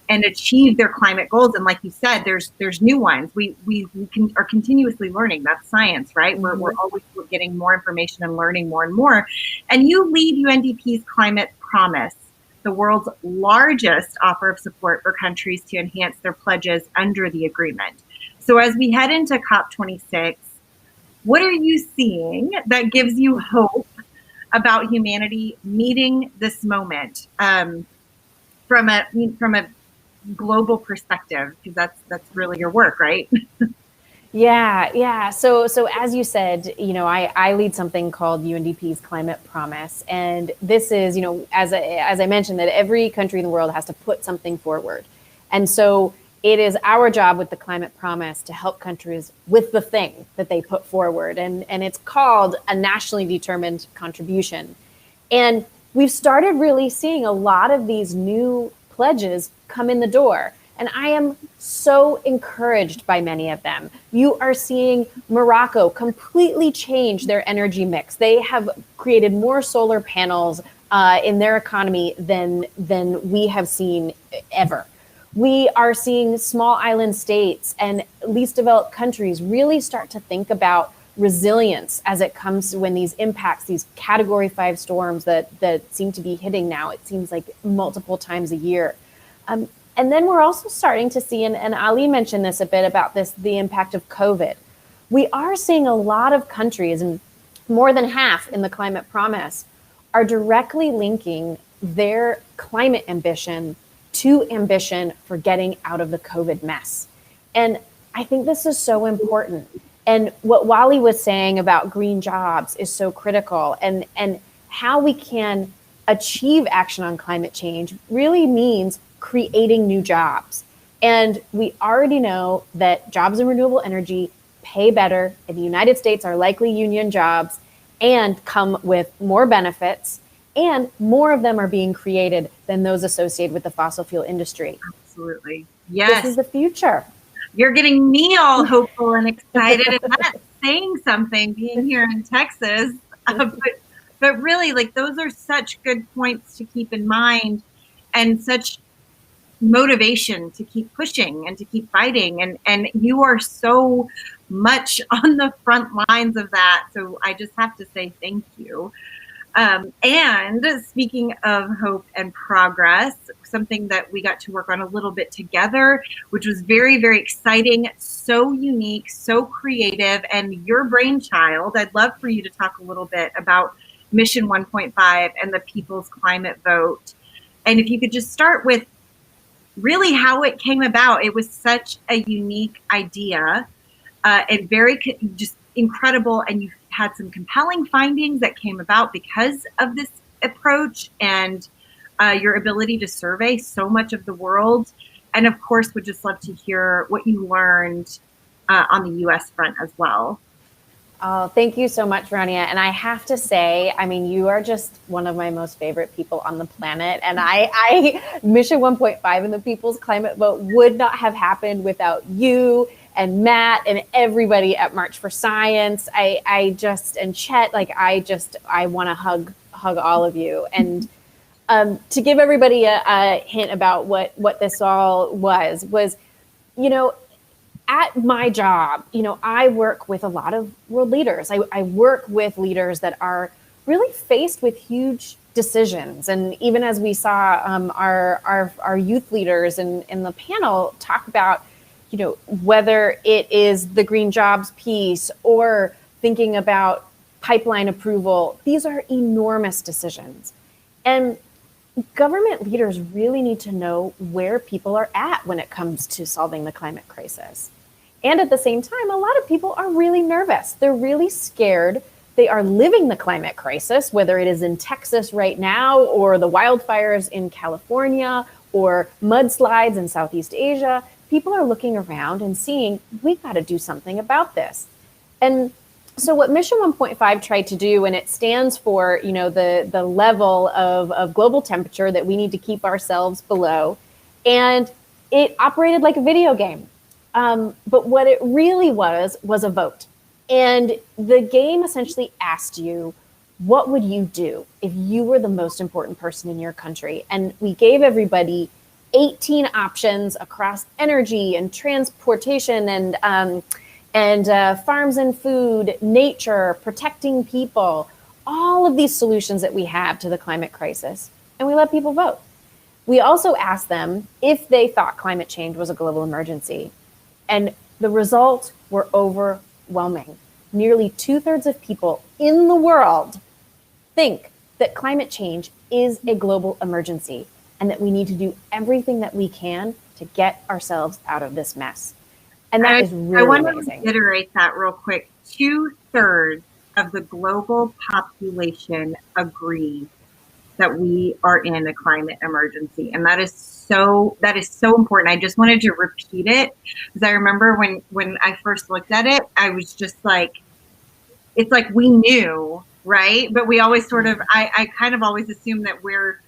and achieve their climate goals. And like you said, there's new ones. We are continuously learning. That's science, right? Mm-hmm. We're always getting more information and learning more and more. And you lead UNDP's Climate Promise, the world's largest offer of support for countries to enhance their pledges under the agreement. So as we head into COP26, what are you seeing that gives you hope about humanity meeting this moment from a global perspective? Because that's really your work, right? Yeah. So as you said, I lead something called UNDP's Climate Promise, and this is, as I mentioned, that every country in the world has to put something forward, and so it is our job with the Climate Promise to help countries with the thing that they put forward, and it's called a nationally determined contribution, and we've started really seeing a lot of these new pledges come in the door. And I am so encouraged by many of them. You are seeing Morocco completely change their energy mix. They have created more solar panels in their economy than we have seen ever. We are seeing small island states and least developed countries really start to think about resilience as it comes when these impacts, these Category 5 storms that seem to be hitting now. It seems like multiple times a year. And then we're also starting to see, and Ali mentioned this a bit about the impact of COVID. We are seeing a lot of countries, and more than half in the Climate Promise, are directly linking their climate ambition to ambition for getting out of the COVID mess. And I think this is so important. And what Wally was saying about green jobs is so critical. And how we can achieve action on climate change really means creating new jobs. And we already know that jobs in renewable energy pay better in the United States, are likely union jobs, and come with more benefits, and more of them are being created than those associated with the fossil fuel industry. Absolutely. Yes. This is the future. You're getting me all hopeful and excited, and that's saying something being here in Texas. But really, like, those are such good points to keep in mind. and such motivation to keep pushing and to keep fighting. And you are so much on the front lines of that. So I just have to say thank you. And speaking of hope and progress, something that we got to work on a little bit together, which was very, very exciting, so unique, so creative, and your brainchild. I'd love for you to talk a little bit about Mission 1.5 and the People's Climate Vote. And if you could just start with really how it came about. It was such a unique idea and very just incredible. And you had some compelling findings that came about because of this approach and your ability to survey so much of the world. And of course, would just love to hear what you learned on the US front as well. Oh, thank you so much, Rania. And I have to say, I mean, you are just one of my most favorite people on the planet. And I Mission 1.5 and the People's Climate Vote would not have happened without you and Matt and everybody at March for Science. And Chet, like, I want to hug all of you. And to give everybody a hint about what this all was, you know, at my job, you know, I work with a lot of world leaders. I work with leaders that are really faced with huge decisions. And even as we saw our youth leaders in the panel talk about, you know, whether it is the green jobs piece or thinking about pipeline approval, these are enormous decisions. And government leaders really need to know where people are at when it comes to solving the climate crisis. And at the same time, a lot of people are really nervous. They're really scared. They are living the climate crisis, whether it is in Texas right now or the wildfires in California or mudslides in Southeast Asia. People are looking around and seeing, we've got to do something about this. And so what Mission 1.5 tried to do, and it stands for, you know, the level of global temperature that we need to keep ourselves below. And it operated like a video game. But what it really was a vote. And the game essentially asked you, what would you do if you were the most important person in your country? And we gave everybody 18 options across energy and transportation and farms and food, nature, protecting people, all of these solutions that we have to the climate crisis. And we let people vote. We also asked them if they thought climate change was a global emergency. And the results were overwhelming. Nearly 2/3 of people in the world think that climate change is a global emergency and that we need to do everything that we can to get ourselves out of this mess. And that is really amazing. I want to reiterate that real quick. 2/3 of the global population agree that we are in a climate emergency. And that is so important. I just wanted to repeat it because I remember when I first looked at it, I was just like, it's like we knew, right? But we always sort of, I kind of always assume that we're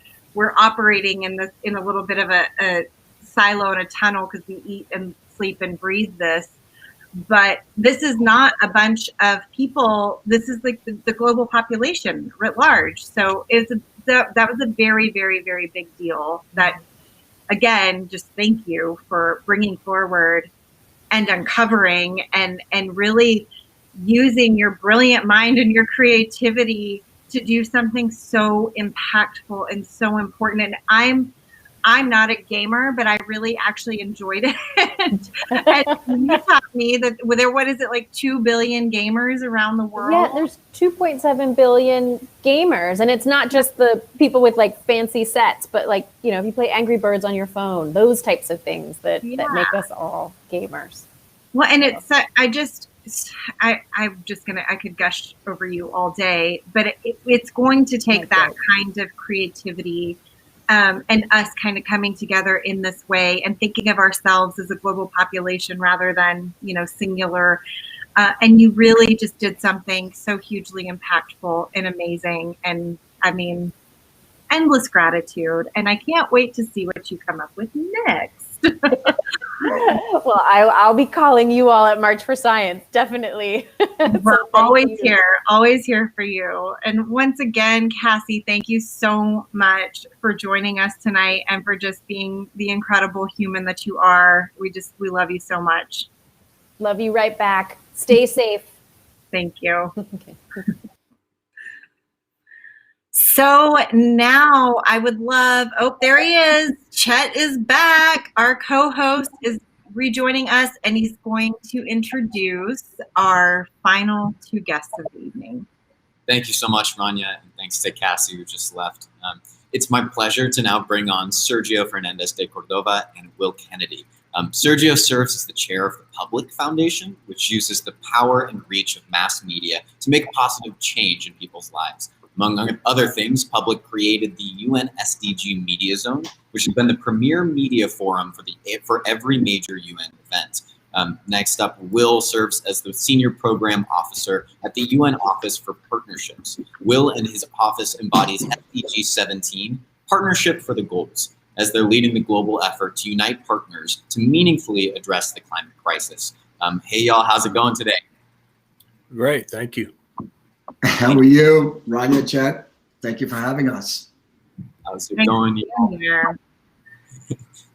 operating in a little bit of a silo in a tunnel because we eat and sleep and breathe this. But this is not a bunch of people. This is like the global population writ large. So that was a very, very, very big deal. That, again, just thank you for bringing forward and uncovering and really using your brilliant mind and your creativity to do something so impactful and so important. And I'm not a gamer, but I really actually enjoyed it. And you taught me that what is it, like 2 billion gamers around the world? Yeah, there's 2.7 billion gamers. And it's not just the people with like fancy sets, but like, you know, if you play Angry Birds on your phone, those types of things that make us all gamers. Well, and it's, I could gush over you all day, but it's going to take that kind of creativity and us kind of coming together in this way and thinking of ourselves as a global population rather than, you know, singular. And you really just did something so hugely impactful and amazing. And I mean, endless gratitude. And I can't wait to see what you come up with next. Well, I'll be calling you all at March for Science, definitely. We're always here for you. And once again, Cassie, thank you so much for joining us tonight and for just being the incredible human that you are. We love you so much. Love you right back. Stay safe. Thank you. Okay. So now I would love, there he is. Chet is back. Our co-host is rejoining us, and he's going to introduce our final two guests of the evening. Thank you so much, Rania, and thanks to Cassie, who just left. It's my pleasure to now bring on Sergio Fernandez de Cordova and Will Kennedy. Sergio serves as the chair of the Public Foundation, which uses the power and reach of mass media to make positive change in people's lives. Among other things, Public created the UN SDG Media Zone, which has been the premier media forum for every major UN event. Next up, Will serves as the Senior Program Officer at the UN Office for Partnerships. Will and his office embodies SDG 17, Partnership for the Goals, as they're leading the global effort to unite partners to meaningfully address the climate crisis. Hey, y'all, how's it going today? Great, thank you. How are you, Rania, Chet? Thank you for having us. How's it going?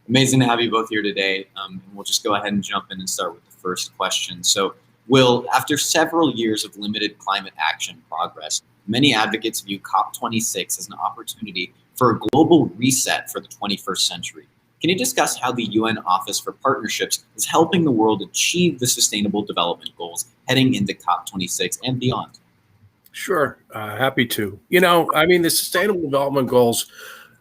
Amazing to have you both here today. We'll just go ahead and jump in and start with the first question. So, Will, after several years of limited climate action progress, many advocates view COP26 as an opportunity for a global reset for the 21st century. Can you discuss how the UN Office for Partnerships is helping the world achieve the Sustainable Development Goals heading into COP26 and beyond? Sure, happy to. The Sustainable Development Goals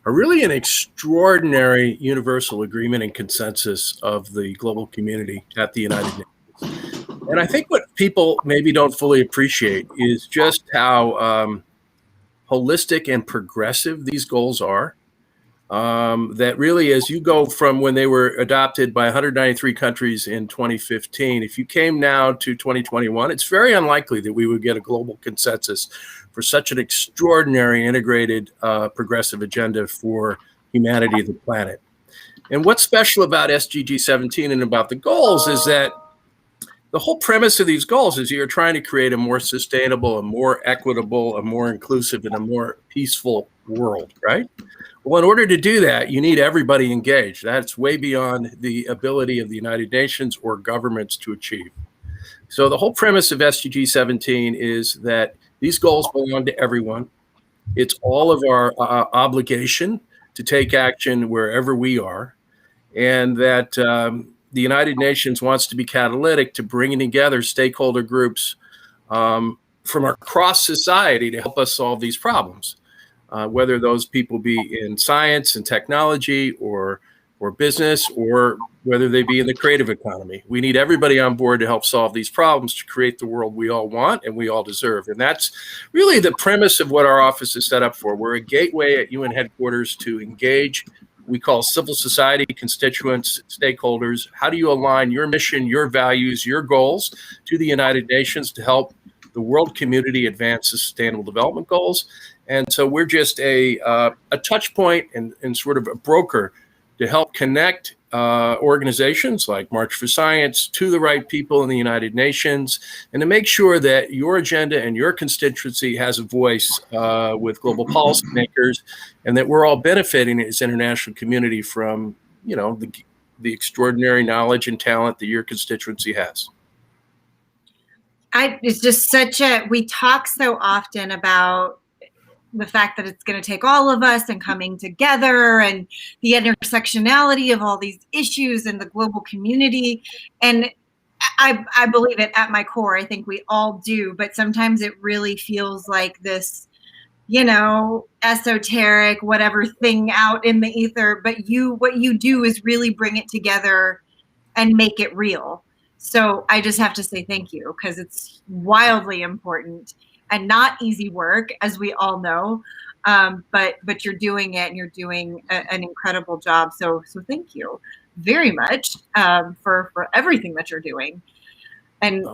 are really an extraordinary universal agreement and consensus of the global community at the United Nations. And I think what people maybe don't fully appreciate is just how holistic and progressive these goals are. That really, as you go from when they were adopted by 193 countries in 2015, if you came now to 2021, it's very unlikely that we would get a global consensus for such an extraordinary integrated progressive agenda for humanity and the planet. And what's special about SDG 17 and about the goals is that the whole premise of these goals is you're trying to create a more sustainable, a more equitable, a more inclusive, and a more peaceful world, right? Well, in order to do that, you need everybody engaged. That's way beyond the ability of the United Nations or governments to achieve. So the whole premise of SDG 17 is that these goals belong to everyone. It's all of our obligation to take action wherever we are, and that the United Nations wants to be catalytic to bringing together stakeholder groups from across society to help us solve these problems. Whether those people be in science and technology or business, or whether they be in the creative economy. We need everybody on board to help solve these problems to create the world we all want and we all deserve. And that's really the premise of what our office is set up for. We're a gateway at UN headquarters to engage, we call civil society, constituents, stakeholders. How do you align your mission, your values, your goals to the United Nations to help the world community advance the Sustainable Development Goals? And so we're just a touch point and sort of a broker to help connect organizations like March for Science to the right people in the United Nations, and to make sure that your agenda and your constituency has a voice with global policymakers, and that we're all benefiting as international community from, the extraordinary knowledge and talent that your constituency has. It's just we talk so often about the fact that it's going to take all of us and coming together and the intersectionality of all these issues in the global community. And I believe it at my core. I think we all do, but sometimes it really feels like this, esoteric, whatever thing out in the ether, but what you do is really bring it together and make it real. So I just have to say thank you, because it's wildly important and not easy work, as we all know, but you're doing it, and you're doing an incredible job. So thank you very much for everything that you're doing. And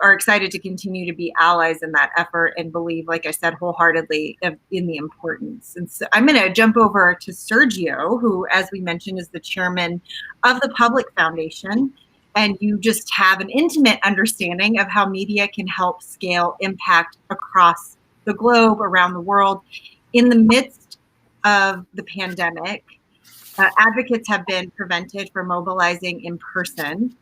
are excited to continue to be allies in that effort and believe, like I said, wholeheartedly in the importance. And so I'm going to jump over to Sergio, who, as we mentioned, is the chairman of the Public Foundation. And you just have an intimate understanding of how media can help scale impact across the globe, around the world. In the midst of the pandemic, advocates have been prevented from mobilizing in person,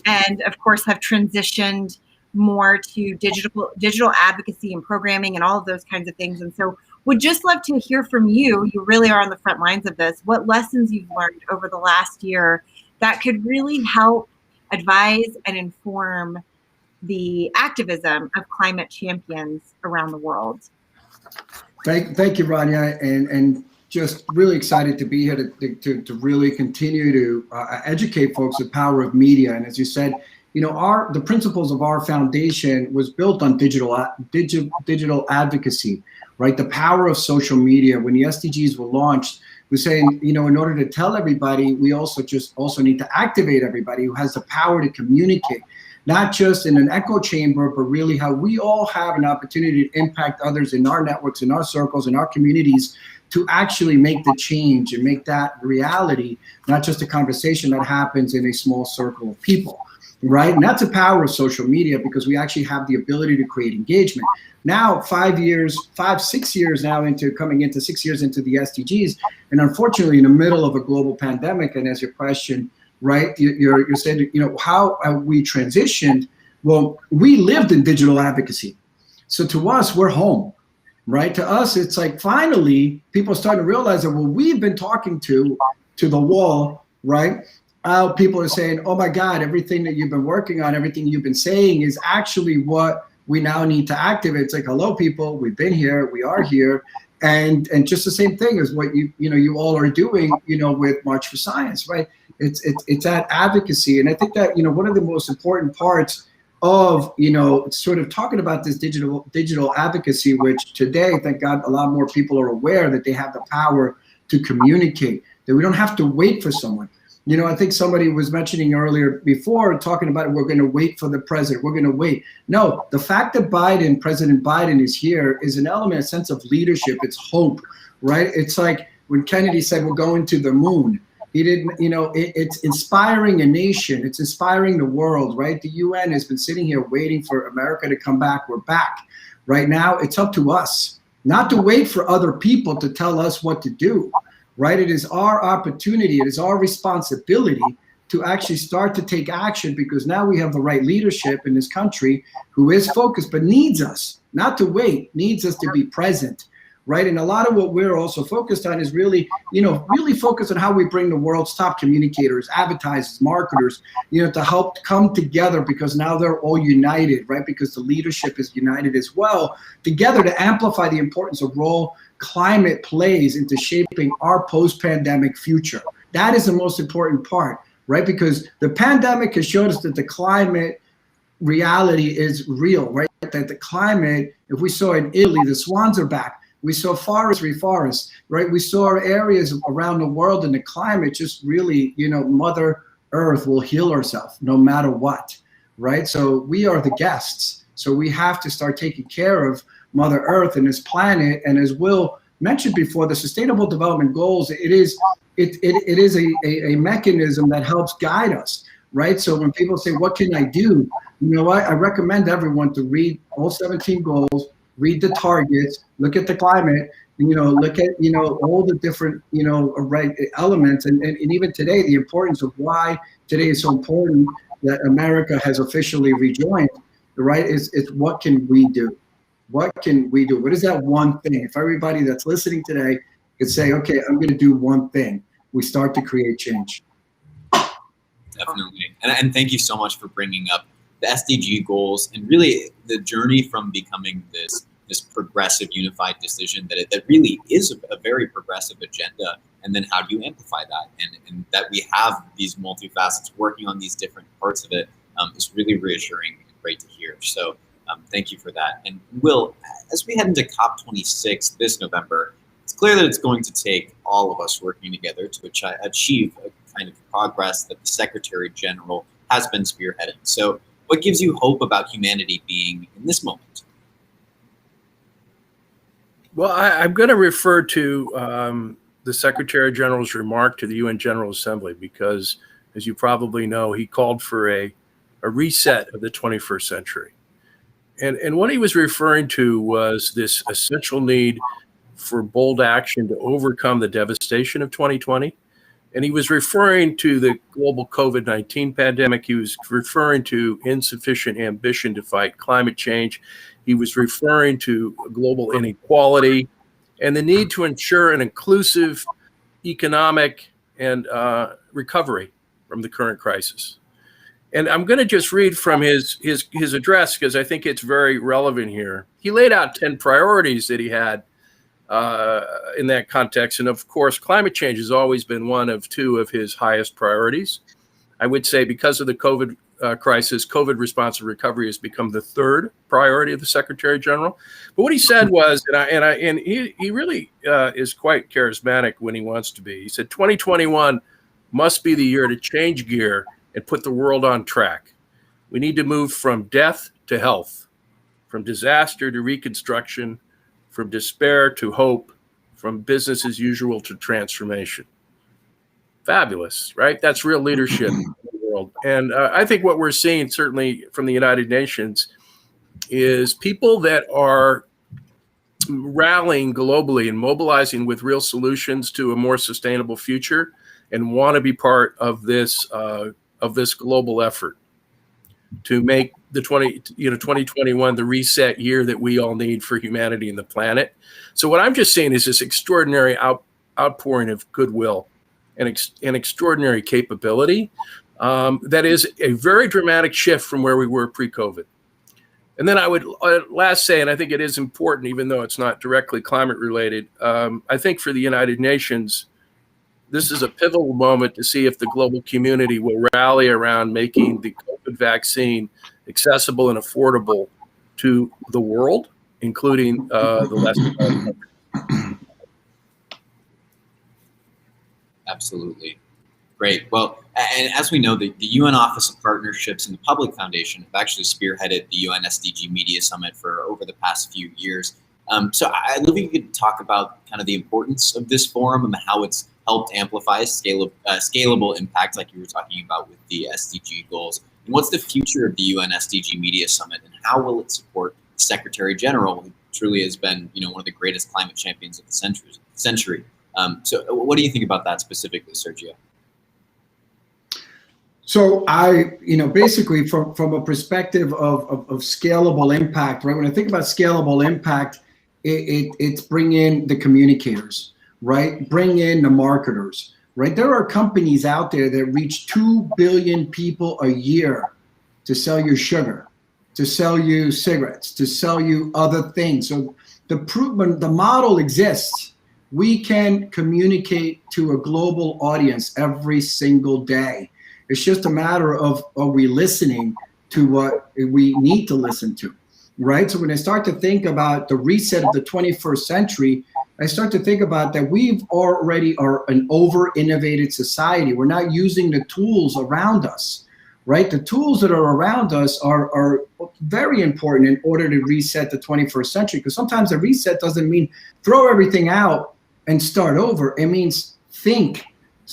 and of course have transitioned more to digital advocacy and programming and all of those kinds of things. And so would just love to hear from you. You really are on the front lines of this. What lessons you've learned over the last year that could really help advise and inform the activism of climate champions around the world. Thank you, Rania, and just really excited to be here to really continue to educate folks the power of media. And as you said, you know, the principles of our foundation was built on digital advocacy, right? The power of social media. When the SDGs were launched, we're saying, you know, in order to tell everybody, we also need to activate everybody who has the power to communicate, not just in an echo chamber, but really how we all have an opportunity to impact others in our networks, in our circles, in our communities, to actually make the change and make that reality, not just a conversation that happens in a small circle of people, right? And that's the power of social media, because we actually have the ability to create engagement. Now, 6 years now into coming into 6 years into the SDGs, and unfortunately in the middle of a global pandemic, and as your question, right, you're saying, you know, how we transitioned. Well, we lived in digital advocacy. So to us, we're home, right? To us, it's like finally people are starting to realize that, well, we've been talking to the wall, right? People are saying, oh my God, everything that you've been working on, everything you've been saying is actually what we now need to activate. It's like, hello, people, we've been here, we are here. And just the same thing as what you all are doing, you know, with March for Science, right? It's that advocacy. And I think that, you know, one of the most important parts of, you know, sort of talking about this digital advocacy, which today, thank God, a lot more people are aware that they have the power to communicate, that we don't have to wait for someone. You know, I think somebody was mentioning earlier before, talking about we're going to wait for the president. We're going to wait. No, the fact that President Biden is here is an element, a sense of leadership. It's hope, right? It's like when Kennedy said we're going to the moon. He didn't, you know, it's inspiring a nation. It's inspiring the world, right? The UN has been sitting here waiting for America to come back. We're back. Right now, it's up to us not to wait for other people to tell us what to do. Right? It is our opportunity, it is our responsibility to actually start to take action, because now we have the right leadership in this country who is focused, but needs us, not to wait, needs us to be present, right? And a lot of what we're also focused on is really, you know, really focused on how we bring the world's top communicators, advertisers, marketers, you know, to help come together, because now they're all united, right? Because the leadership is united as well, together to amplify the importance of role climate plays into shaping our post-pandemic future. That is the most important part, right? Because the pandemic has showed us that the climate reality is real, right? That the climate, if we saw in Italy, the swans are back. We saw forest reforest, right? We saw areas around the world, and the climate just really, you know, Mother Earth will heal herself no matter what, right? So we are the guests. So we have to start taking care of Mother Earth and this planet. And as Will mentioned before, the Sustainable Development Goals, it is a mechanism that helps guide us, right? So when people say, what can I do? You know what? I recommend everyone to read all 17 goals, read the targets, look at the climate, and, you know, look at, you know, all the different, you know, right elements. And even today, the importance of why today is so important that America has officially rejoined, right? It's what can we do? What can we do? What is that one thing? If everybody that's listening today could say, okay, I'm going to do one thing, we start to create change. Definitely. And thank you so much for bringing up the SDG goals and really the journey from becoming this progressive unified decision that really is a very progressive agenda. And then how do you amplify that? And that we have these multifacets working on these different parts of it is really reassuring and great to hear. So thank you for that. And Will, as we head into COP26 this November, it's clear that it's going to take all of us working together to achieve a kind of progress that the Secretary General has been spearheading. So what gives you hope about humanity being in this moment? Well, I'm going to refer to the Secretary General's remark to the UN General Assembly because, as you probably know, he called for a reset of the 21st century. And what he was referring to was this essential need for bold action to overcome the devastation of 2020. And he was referring to the global COVID-19 pandemic. He was referring to insufficient ambition to fight climate change. He was referring to global inequality and the need to ensure an inclusive economic and recovery from the current crisis. And I'm going to just read from his address because I think it's very relevant here. He laid out 10 priorities that he had in that context. And of course, climate change has always been one of two of his highest priorities. I would say because of the COVID crisis, COVID response and recovery has become the third priority of the Secretary General. But what he said was, and he really is quite charismatic when he wants to be. He said, 2021 must be the year to change gear and put the world on track. We need to move from death to health, from disaster to reconstruction, from despair to hope, from business as usual to transformation. Fabulous, right? That's real leadership in the world. And I think what we're seeing, certainly from the United Nations, is people that are rallying globally and mobilizing with real solutions to a more sustainable future and want to be part of this global effort to make the 2021 the reset year that we all need for humanity and the planet. So what I'm just saying is this extraordinary outpouring of goodwill and extraordinary capability that is a very dramatic shift from where we were pre-COVID. And then I would last say, and I think it is important, even though it's not directly climate related, I think for the United Nations, this is a pivotal moment to see if the global community will rally around making the COVID vaccine accessible and affordable to the world, including the less developed countries. Absolutely. Great. Well, and as we know, the UN Office of Partnerships and the Public Foundation have actually spearheaded the UN SDG Media Summit for over the past few years. So I'd love if you could talk about kind of the importance of this forum and how it's helped amplify scalable impact, like you were talking about with the SDG goals. And what's the future of the UN SDG Media Summit, and how will it support the Secretary General, who truly has been, one of the greatest climate champions of the century? So what do you think about that specifically, Sergio? So basically from a perspective of scalable impact, right? When I think about scalable impact, it's bring in the communicators, right? Bring in the marketers, right? There are companies out there that reach 2 billion people a year to sell you sugar, to sell you cigarettes, to sell you other things. So the model exists. We can communicate to a global audience every single day. It's just a matter of, are we listening to what we need to listen to, right? So when I start to think about the reset of the 21st century, I start to think about that we've already are an over-innovated society. We're not using the tools around us, right? The tools that are around us are very important in order to reset the 21st century, because sometimes a reset doesn't mean throw everything out and start over. It means think,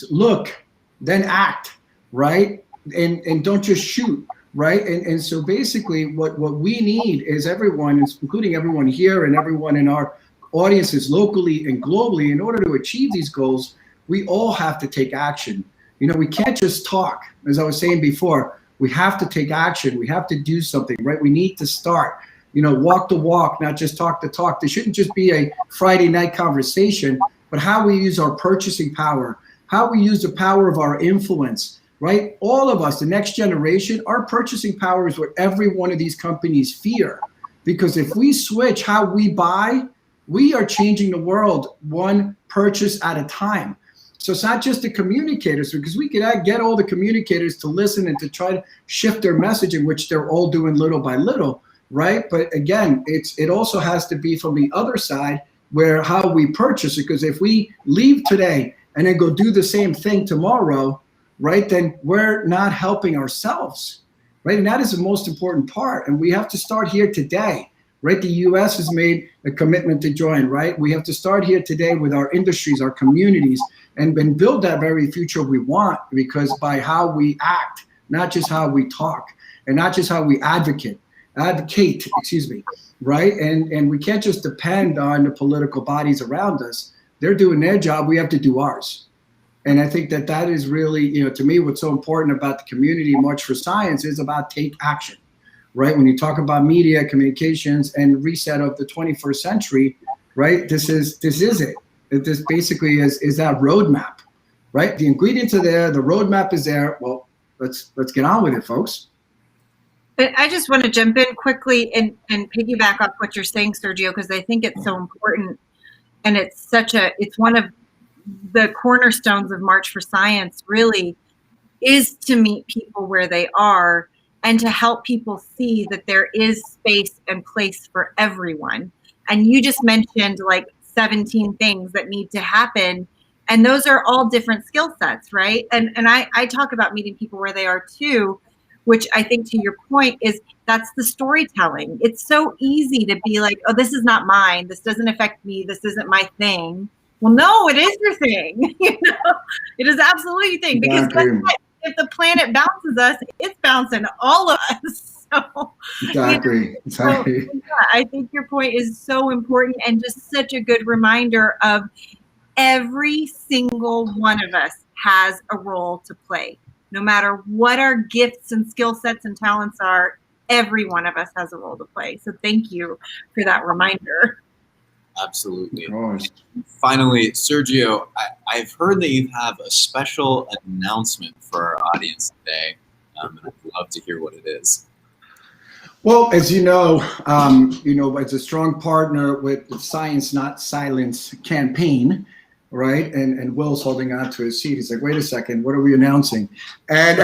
look, then act. Right? And don't just shoot, right? And so basically what we need is everyone, including everyone here and everyone in our audiences locally and globally, in order to achieve these goals, we all have to take action. We can't just talk. As I was saying before, we have to take action. We have to do something, right? We need to start, walk the walk, not just talk the talk. There shouldn't just be a Friday night conversation, but how we use our purchasing power, how we use the power of our influence, right? All of us, the next generation, our purchasing power is what every one of these companies fear. Because if we switch how we buy, we are changing the world one purchase at a time. So it's not just the communicators, because we could get all the communicators to listen and to try to shift their messaging, which they're all doing little by little, right? But again, it also has to be from the other side, where how we purchase it. Because if we leave today and then go do the same thing tomorrow, right, then we're not helping ourselves. right? And that is the most important part. And we have to start here today, right? The US has made a commitment to join, right? We have to start here today with our industries, our communities, and build that very future we want, because by how we act, not just how we talk, and not just how we advocate, excuse me, right? And we can't just depend on the political bodies around us. They're doing their job, we have to do ours. And I think that is really, to me, what's so important about the community March for Science is about take action, right? When you talk about media, communications, and reset of the 21st century, right? This is it. This basically is that roadmap, right? The ingredients are there, the roadmap is there. Well, let's get on with it, folks. But I just want to jump in quickly and piggyback off what you're saying, Sergio, because I think it's so important, and it's one of the cornerstones of March for Science. Really, is to meet people where they are and to help people see that there is space and place for everyone. And you just mentioned like 17 things that need to happen, and those are all different skill sets, right? And I talk about meeting people where they are too, which I think, to your point, is that's the storytelling. It's so easy to be like, oh, this is not mine, this doesn't affect me, this isn't my thing. Well, no, it is your thing. It is absolutely your thing, because if the planet bounces us, it's bouncing all of us. So, exactly. So, yeah, I think your point is so important, and just such a good reminder of every single one of us has a role to play. No matter what our gifts and skill sets and talents are, every one of us has a role to play. So thank you for that reminder. Absolutely. Finally, Sergio, I've heard that you have a special announcement for our audience today, and I'd love to hear what it is. Well, as you know, as a strong partner with the Science Not Silence campaign, right? And Will's holding on to his seat. He's like, wait a second, what are we announcing? And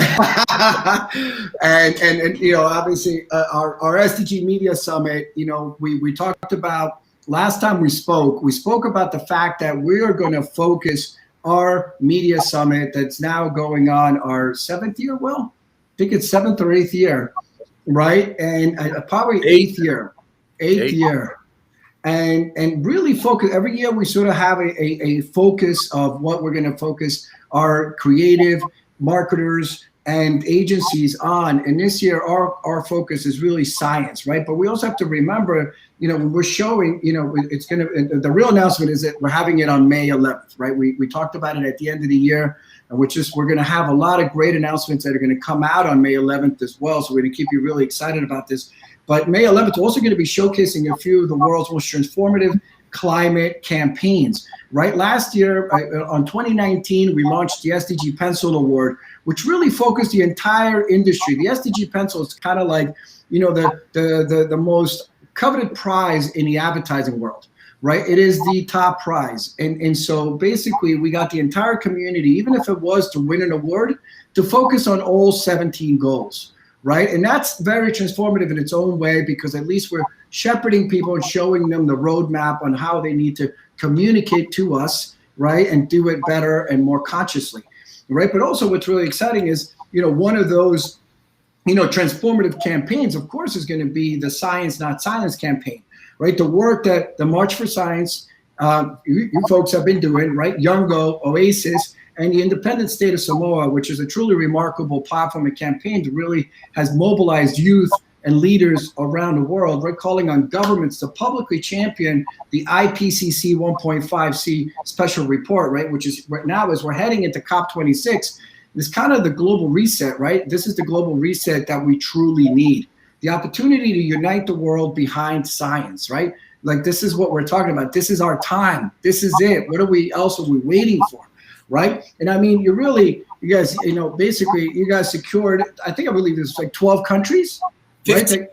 obviously our SDG Media Summit, we talked about, last time we spoke about the fact that we are going to focus our media summit that's now going on our 7th year, Will? I think it's 7th or 8th year, right? And probably 8th year. 8th year. And really focus, every year we sort of have a focus of what we're going to focus our creative marketers and agencies on. And this year, our focus is really science, right? But we also have to remember, when we're showing, it's going to, the real announcement is that we're having it on May 11th, right? We talked about it at the end of the year, and we're going to have a lot of great announcements that are going to come out on May 11th as well. So we're going to keep you really excited about this. But May 11th, we're also going to be showcasing a few of the world's most transformative climate campaigns, right? Last year, on 2019, we launched the SDG Pencil Award, which really focused the entire industry. The SDG Pencil is kind of like, the most coveted prize in the advertising world, right? It is the top prize. And so basically, we got the entire community, even if it was to win an award, to focus on all 17 goals. Right. And that's very transformative in its own way, because at least we're shepherding people and showing them the roadmap on how they need to communicate to us, right, and do it better and more consciously. Right. But also what's really exciting is, one of those, transformative campaigns, of course, is going to be the Science Not Silence campaign. Right. The work that the March for Science, you folks have been doing, right? Youngo, Oasis, and the independent state of Samoa, which is a truly remarkable platform and campaign that really has mobilized youth and leaders around the world, right, calling on governments to publicly champion the IPCC 1.5C special report, right, which is right now, as we're heading into COP26, is kind of the global reset, right? This is the global reset that we truly need. The opportunity to unite the world behind science, right? Like, this is what we're talking about. This is our time. This is it. What else are we waiting for? Right. And I mean, you guys, basically you guys secured, I believe it's like 12 countries, 50. Right?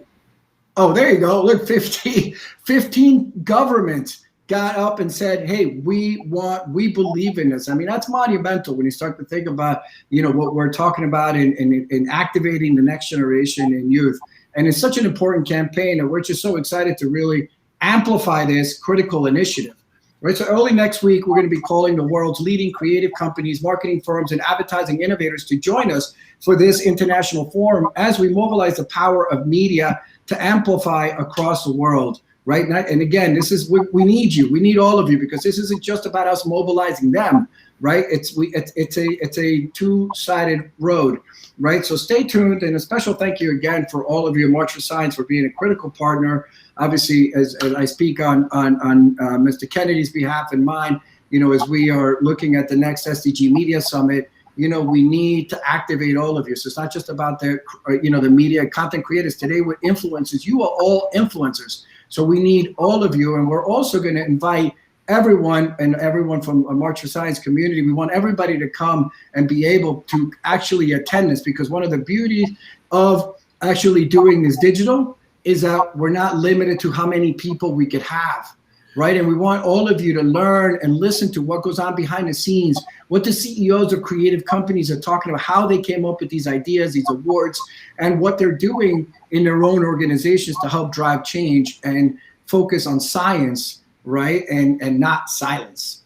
Oh, there you go. Look, 15 governments got up and said, hey, we believe in this. I mean, that's monumental when you start to think about, what we're talking about in activating the next generation and youth. And it's such an important campaign, and we're just so excited to really amplify this critical initiative. right? So early next week, we're going to be calling the world's leading creative companies, marketing firms, and advertising innovators to join us for this international forum as we mobilize the power of media to amplify across the world, right? And again, this is, we need you. We need all of you, because this isn't just about us mobilizing them, right? It's a two-sided road, right? So stay tuned, and a special thank you again for all of you at March for Science for being a critical partner. Obviously, as I speak on Mr. Kennedy's behalf and mine, you know, as we are looking at the next SDG Media Summit, you know, we need to activate all of you. So it's not just about the, you know, the media content creators. Today with influencers, you are all influencers. So we need all of you, and we're also going to invite everyone from a March for Science community. We want everybody to come and be able to actually attend this, because one of the beauties of actually doing this digital is that we're not limited to how many people we could have, right? And we want all of you to learn and listen to what goes on behind the scenes, what the CEOs of creative companies are talking about, how they came up with these ideas, these awards, and what they're doing in their own organizations to help drive change and focus on science, right? And not silence.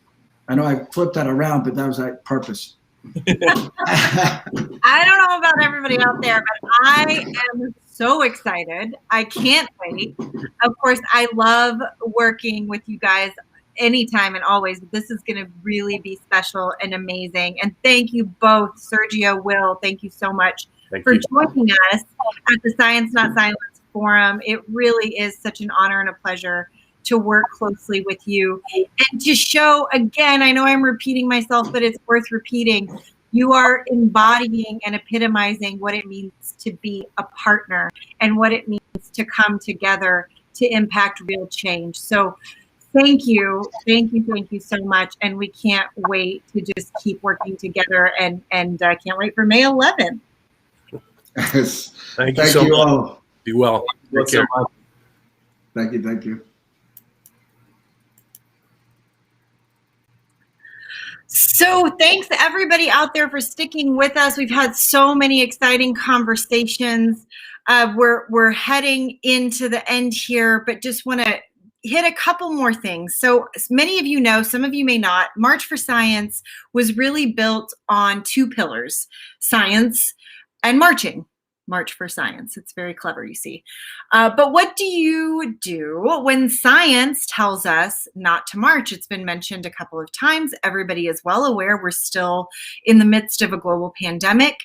I know I flipped that around, but that was on purpose. I don't know about everybody out there, but I am so excited. I can't wait. Of course, I love working with you guys anytime and always. This is going to really be special and amazing. And thank you both, Sergio, Will. Thank you so much for joining us at the Science Not Silence Forum. It really is such an honor and a pleasure to work closely with you and to show, again, I know I'm repeating myself, but it's worth repeating. You are embodying and epitomizing what it means to be a partner and what it means to come together to impact real change. So thank you so much. And we can't wait to just keep working together, and can't wait for May 11th. Yes. Thank you so much. All. Be well. Take care. Thank you. So thanks to everybody out there for sticking with us. We've had so many exciting conversations. We're heading into the end here, but just want to hit a couple more things. So many of you know, some of you may not, March for Science was really built on two pillars: science and marching. March for Science. It's very clever, you see. But what do you do when science tells us not to march? It's been mentioned a couple of times. Everybody is well aware we're still in the midst of a global pandemic.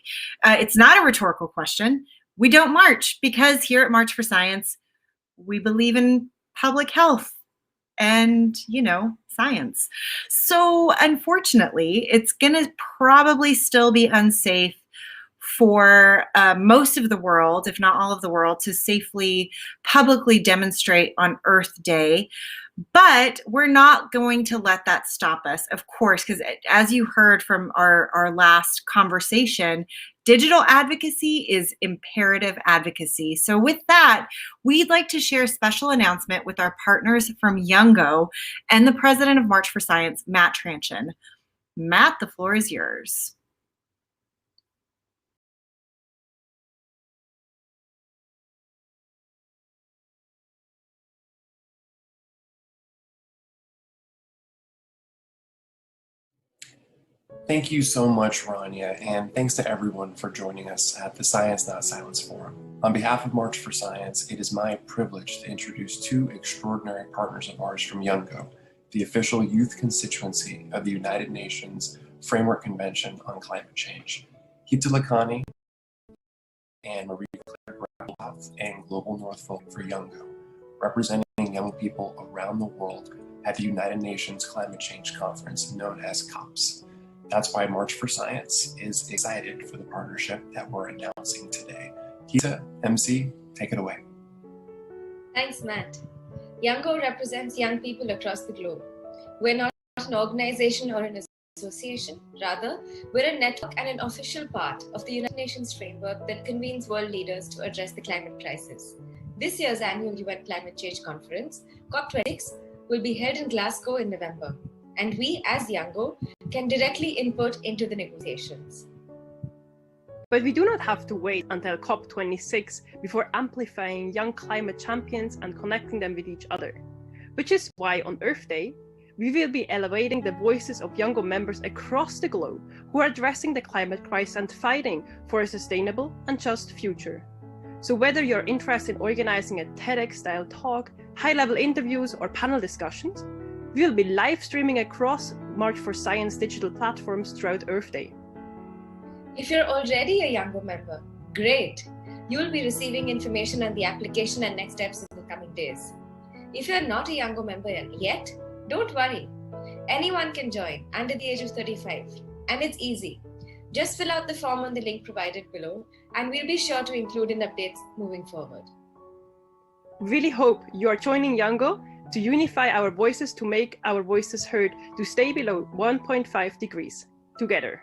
It's not a rhetorical question. We don't march because here at March for Science, we believe in public health and, you know, science. So unfortunately, it's going to probably still be unsafe for most of the world, if not all of the world, to safely publicly demonstrate on Earth Day. But we're not going to let that stop us, of course, because as you heard from our last conversation, digital advocacy is imperative advocacy. So with that, we'd like to share a special announcement with our partners from Youngo and the president of March for Science, Matt Tranchen. Matt, the floor is yours. Thank you so much, Rania, and thanks to everyone for joining us at the Science Not Silence Forum. On behalf of March for Science, it is my privilege to introduce two extraordinary partners of ours from Youngo, the official youth constituency of the United Nations Framework Convention on Climate Change. Hita Lakhani and Marie Claire Gravelhoff and Global North Folk for Youngo, representing young people around the world at the United Nations Climate Change Conference known as COPS. That's why March for Science is excited for the partnership that we're announcing today. Hita, MC, take it away. Thanks, Matt. Youngo represents young people across the globe. We're not an organization or an association. Rather, we're a network and an official part of the United Nations framework that convenes world leaders to address the climate crisis. This year's annual UN Climate Change Conference, COP26, will be held in Glasgow in November. And we, as Youngo, can directly input into the negotiations. But we do not have to wait until COP26 before amplifying young climate champions and connecting them with each other. Which is why on Earth Day, we will be elevating the voices of Youngo members across the globe who are addressing the climate crisis and fighting for a sustainable and just future. So whether you're interested in organizing a TEDx-style talk, high-level interviews, or panel discussions, we will be live streaming across March for Science digital platforms throughout Earth Day. If you're already a Youngo member, great! You will be receiving information on the application and next steps in the coming days. If you're not a Youngo member yet, don't worry. Anyone can join under the age of 35, and it's easy. Just fill out the form on the link provided below, and we'll be sure to include in updates moving forward. Really hope you are joining Youngo to unify our voices to make our voices heard to stay below 1.5 degrees together.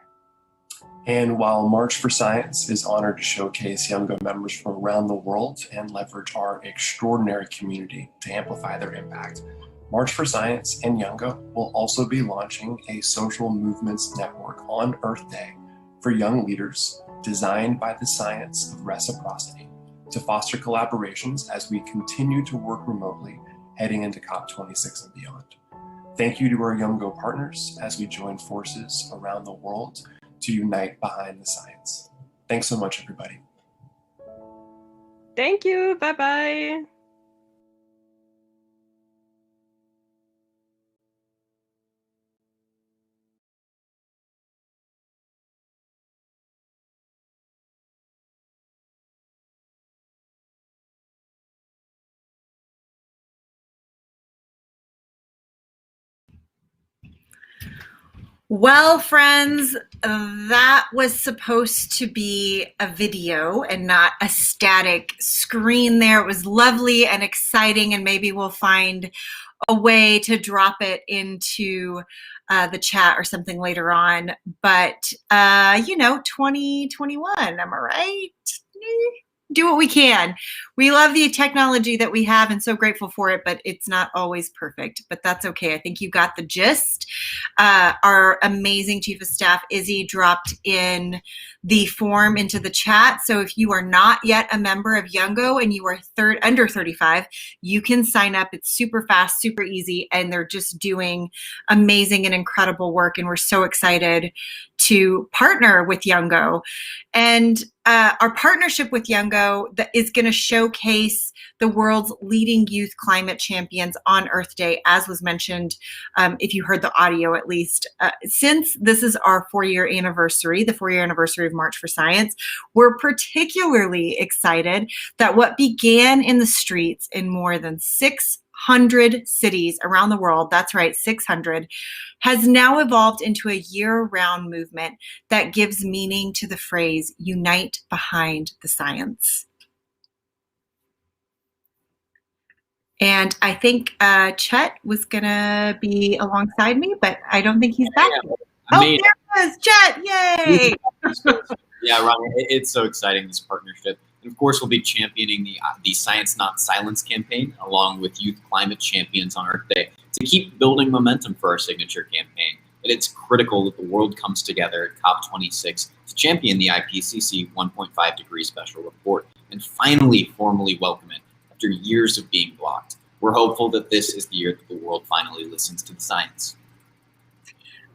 And while March for Science is honored to showcase Youngo members from around the world and leverage our extraordinary community to amplify their impact, March for Science and Youngo will also be launching a social movements network on Earth Day for young leaders designed by the science of reciprocity to foster collaborations as we continue to work remotely heading into COP26 and beyond. Thank you to our Youngo partners as we join forces around the world to unite behind the science. Thanks so much, everybody. Thank you. Bye-bye. Well, friends, that was supposed to be a video and not a static screen there. It was lovely and exciting, and maybe we'll find a way to drop it into the chat or something later on. But, 2021, am I right? Do what we can. We love the technology that we have and so grateful for it, but it's not always perfect, but that's okay. I think you got the gist. Our amazing Chief of Staff, Izzy, dropped in the form into the chat. So if you are not yet a member of Youngo and you are under 35, you can sign up. It's super fast, super easy, and they're just doing amazing and incredible work. And we're so excited to partner with Youngo. And our partnership with Youngo that is going to showcase the world's leading youth climate champions on Earth Day, as was mentioned, if you heard the audio at least. Since this is our 4-year anniversary, the 4-year anniversary of March for Science, we're particularly excited that what began in the streets in more than 600 cities around the world, that's right, 600, has now evolved into a year-round movement that gives meaning to the phrase, unite behind the science. And I think Chet was gonna be alongside me, but I don't think he's back yet. Oh, there he is, Chet, yay! Yeah, Ron, it's so exciting, this partnership. And of course, we'll be championing the Science Not Silence campaign, along with youth climate champions on Earth Day, to keep building momentum for our signature campaign. And it's critical that the world comes together at COP26 to champion the IPCC 1.5 degree special report and finally formally welcome it after years of being blocked. We're hopeful that this is the year that the world finally listens to the science.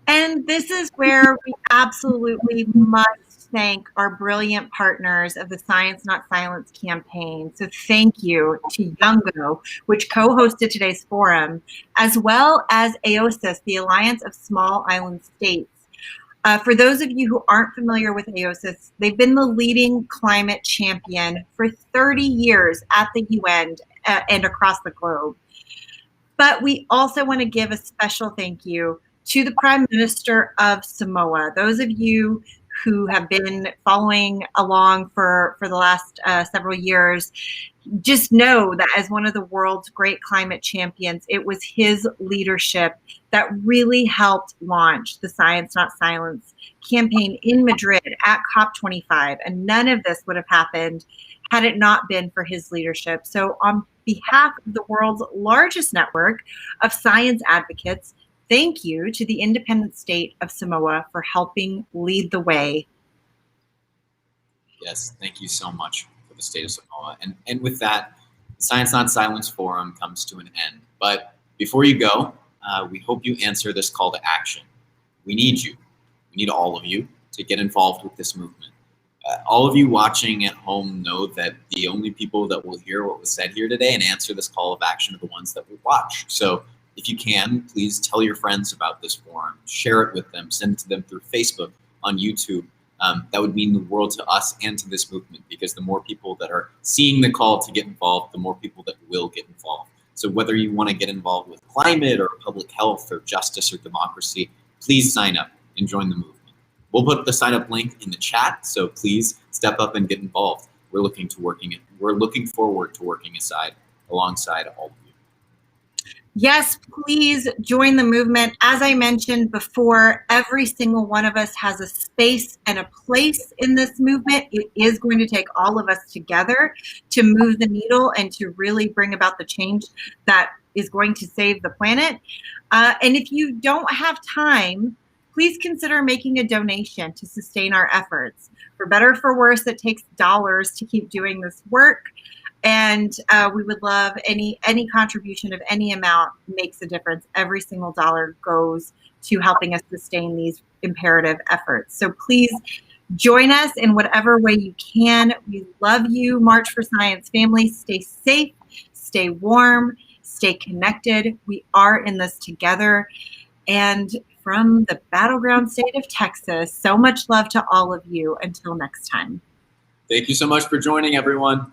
And this is where we absolutely must thank our brilliant partners of the Science Not Silence campaign. So thank you to Youngo, which co-hosted today's forum, as well as AOSIS, the Alliance of Small Island States. For those of you who aren't familiar with AOSIS, they've been the leading climate champion for 30 years at the UN and across the globe. But we also want to give a special thank you to the Prime Minister of Samoa. Those of you who have been following along for the last several years, just know that as one of the world's great climate champions, it was his leadership that really helped launch the Science Not Silence campaign in Madrid at COP25. And none of this would have happened had it not been for his leadership. So on behalf of the world's largest network of science advocates, thank you to the independent state of Samoa for helping lead the way. Yes, thank you so much for the state of Samoa. And with that, the Science Not Silence Forum comes to an end. But before you go, we hope you answer this call to action. We need you. We need all of you to get involved with this movement. All of you watching at home know that the only people that will hear what was said here today and answer this call of action are the ones that will watch. So if you can, please tell your friends about this forum, share it with them, send it to them through Facebook, on YouTube. That would mean the world to us and to this movement, because the more people that are seeing the call to get involved, the more people that will get involved. So whether you want to get involved with climate or public health or justice or democracy, please sign up and join the movement. We'll put the sign up link in the chat, so please step up and get involved. We're looking forward to working alongside all of you. Yes, please join the movement. As I mentioned before, every single one of us has a space and a place in this movement. It is going to take all of us together to move the needle and to really bring about the change that is going to save the planet. And if you don't have time, please consider making a donation to sustain our efforts. For better or for worse, it takes dollars to keep doing this work. And we would love any contribution of any amount makes a difference. Every single dollar goes to helping us sustain these imperative efforts. So please join us in whatever way you can. We love you, March for Science family. Stay safe, stay warm, stay connected. We are in this together. And from the battleground state of Texas, so much love to all of you. Until next time. Thank you so much for joining, everyone.